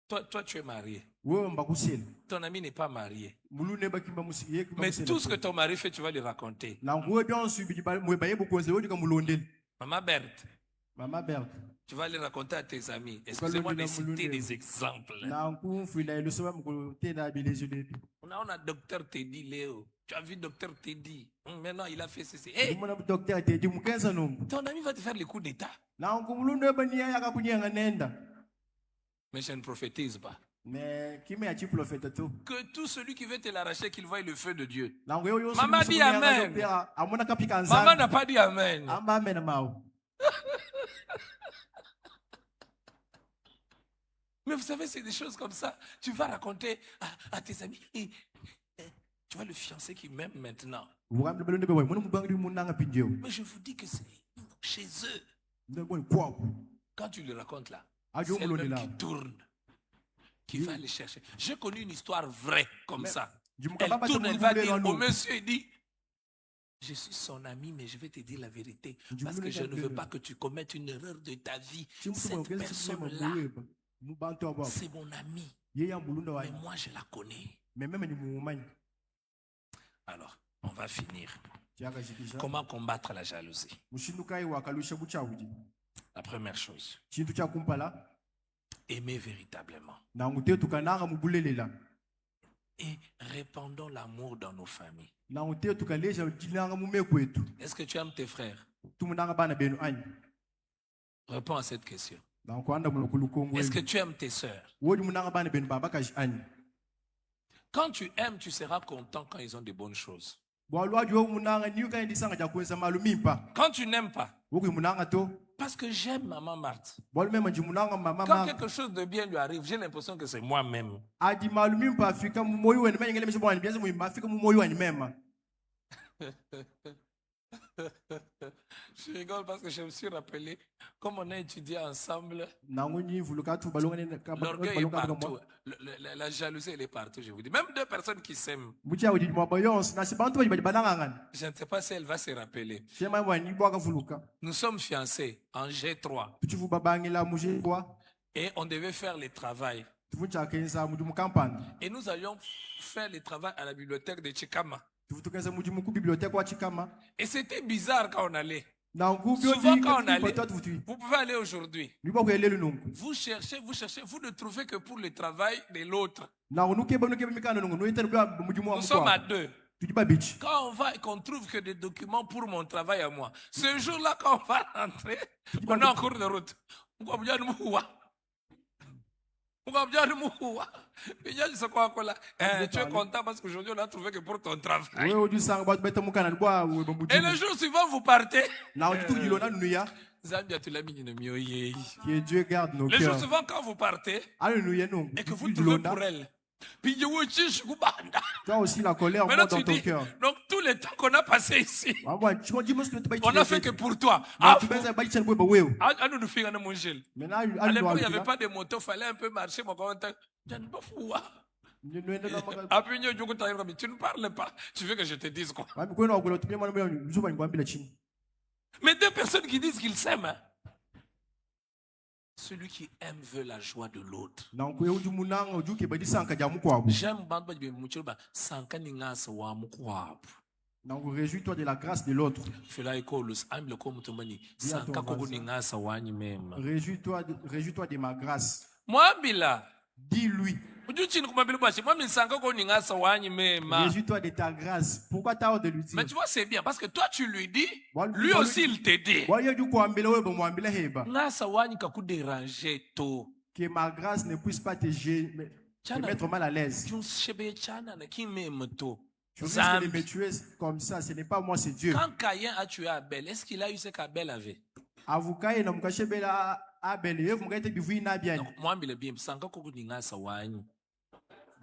Toi, tu es marié. Ton ami n'est pas marié. Mais tout ce que ton mari fait, tu vas lui raconter. Maman Berthe. Tu vas les raconter à tes amis. Excusez-moi de citer des exemples. On a docteur Teddy Léo. Tu as vu docteur Teddy. Maintenant, il a fait ceci. Hey, ton ami va te faire les coups d'état. Mais je ne prophétise pas. Que tout celui qui veut te l'arracher, qu'il voie le feu de Dieu. Maman dit Amen. Maman n'a pas dit Amen. Mais vous savez, c'est des choses comme ça. Tu vas raconter à tes amis. Et tu vois le fiancé qui m'aime maintenant. Mais je vous dis que c'est chez eux. Quand tu le racontes là, c'est elle-même qui tourne, qui va les chercher. J'ai connu une histoire vraie comme ça. Elle tourne, elle va dire au monsieur, il dit, je suis son ami, mais je vais te dire la vérité. Parce que je ne veux pas que tu commettes une erreur de ta vie. Cette personne-là, c'est mon ami. Mais moi, je la connais. Alors, on va finir. Comment combattre la jalousie? La première chose, aimer véritablement. Et répandons l'amour dans nos familles. Est-ce que tu aimes tes frères? Réponds à cette question. Est-ce que tu aimes tes sœurs? Quand tu aimes, tu seras content quand ils ont de bonnes choses. Quand tu n'aimes pas, parce que j'aime maman Marthe. Quand quelque chose de bien lui arrive, j'ai l'impression que c'est moi-même. Je rigole parce que je me suis rappelé, comme on a étudié ensemble, l'orgueil est partout, la jalousie elle est partout, je vous dis. Même deux personnes qui s'aiment, je ne sais pas si elle va se rappeler. Nous sommes fiancés en G3 et on devait faire le travail. Et nous allions faire le travail à la bibliothèque de Chikama. Et c'était bizarre quand on allait. Souvent quand on allait, vous pouvez aller aujourd'hui. Vous cherchez, vous ne trouvez que pour le travail de l'autre. Nous sommes à deux. Quand on va et qu'on trouve que des documents pour mon travail à moi, ce jour-là quand on va rentrer, on est en cours de route. Tu es content parce qu'aujourd'hui on a trouvé que pour ton travail. Et le jour suivant vous partez. Que Dieu garde nos cœurs. Le jour suivant quand vous partez et que vous trouvez pour elle. Toi aussi la colère monte dans ton cœur. Donc tout le temps qu'on a passé ici, on a fait que pour toi. À l'époque il n'y avait pas de moto, il fallait un peu marcher. Tu ne parles pas. Tu veux que je te dise quoi? Mais deux personnes qui disent qu'ils s'aiment. Celui qui aime veut la joie de l'autre. J'aime réjouis-toi de la grâce de l'autre. Réjouis-toi de ma grâce. Dis-lui. Réjouis-toi de ta grâce. Pourquoi tu as hâte de lui dire? Mais tu vois, c'est bien parce que toi tu lui dis, lui aussi il te dit. Que ma grâce ne puisse pas te mettre mal à l'aise. Tu risques de me tuer comme ça, ce n'est pas moi, c'est Dieu. Quand Caïn a tué Abel, est-ce qu'il a eu ce qu'Abel avait?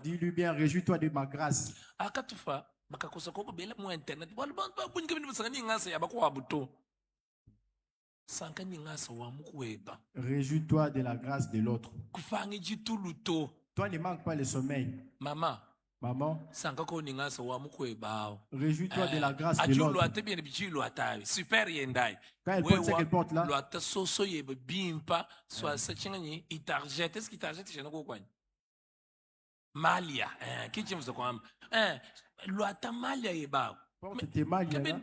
Dis-lui bien, réjouis-toi de ma grâce. Réjouis-toi de la grâce de l'autre. Toi ne manque pas le sommeil. Maman, réjouis-toi de la grâce de l'autre. Quand elle porte ce qu'elle porte là, Malia, porte tes malia là, ça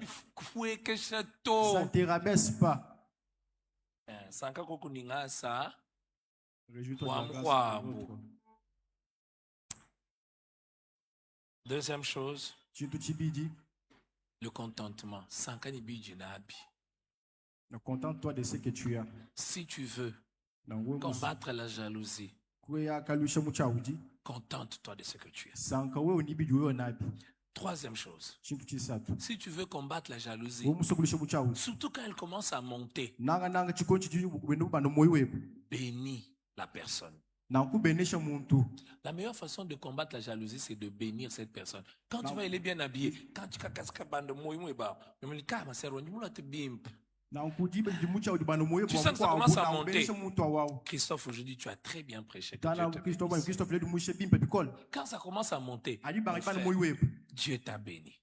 ne te rabaisse pas. Réjouis-toi de la grâce de l'autre. Deuxième chose, le contentement. Contente-toi de ce que tu as. Si tu veux combattre la jalousie, contente-toi de ce que tu as. Troisième chose, si tu veux combattre la jalousie, surtout quand elle commence à monter, bénis la personne. La meilleure façon de combattre la jalousie, c'est de bénir cette personne. Quand tu vois, elle est bien habillée. Quand tu tu sens que ça commence à monter. Christophe, aujourd'hui, tu as très bien prêché. Quand ça commence à monter, Dieu t'a béni.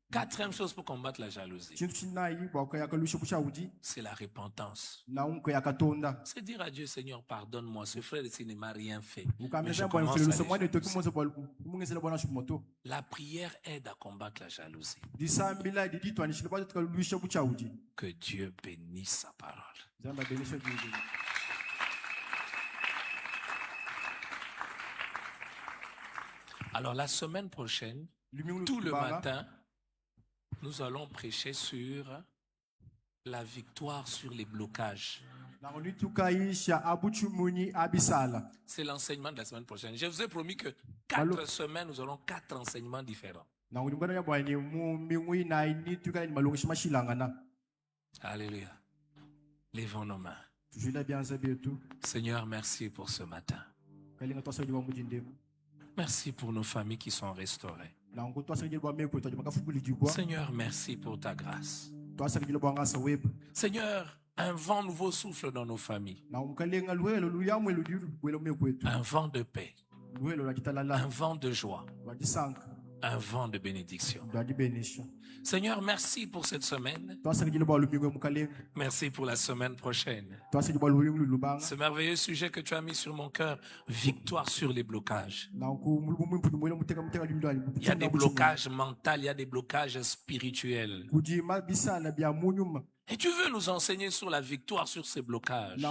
Quatrième chose pour combattre la jalousie, c'est la repentance. C'est dire à Dieu, Seigneur, pardonne-moi, ce frère ici ne m'a rien fait. Mais je commence la prière aide à combattre la jalousie. Que Dieu bénisse sa parole. Alors la semaine prochaine, tout le matin, nous allons prêcher sur la victoire sur les blocages. C'est l'enseignement de la semaine prochaine. Je vous ai promis que 4 semaines, nous aurons 4 enseignements différents. Alléluia. Levons nos mains. Seigneur, merci pour ce matin. Merci pour nos familles qui sont restaurées. Seigneur, merci pour ta grâce. Seigneur, un vent nouveau souffle dans nos familles. Un vent de paix. Un vent de joie. Un vent de bénédiction. Seigneur, merci pour cette semaine. Merci pour la semaine prochaine. Ce merveilleux sujet que tu as mis sur mon cœur, victoire sur les blocages. Il y a des blocages mentaux, il y a des blocages spirituels. Et tu veux nous enseigner sur la victoire sur ces blocages.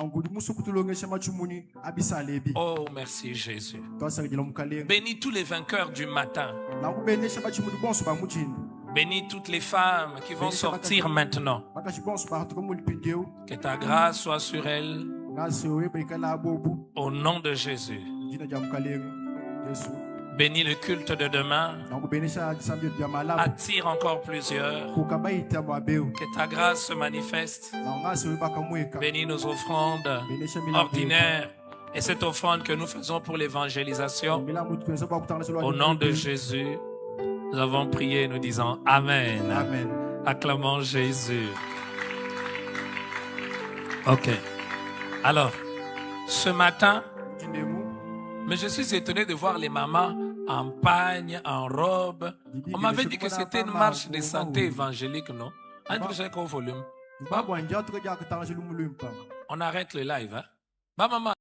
Oh, merci Jésus. Bénis tous les vainqueurs du matin. Bénis toutes les femmes qui vont sortir maintenant. Que ta grâce soit sur elles. Au nom de Jésus. Bénis le culte de demain. Attire encore plusieurs. Que ta grâce se manifeste. Bénis nos offrandes ordinaires et cette offrande que nous faisons pour l'évangélisation. Au nom de Jésus, nous avons prié, nous disons Amen. Amen. Acclamons Jésus. Ok. Alors, ce matin, mais je suis étonné de voir les mamans en pagne, en robe. On m'avait dit que c'était une marche de santé évangélique, non? On arrête le live, hein? Bah, maman.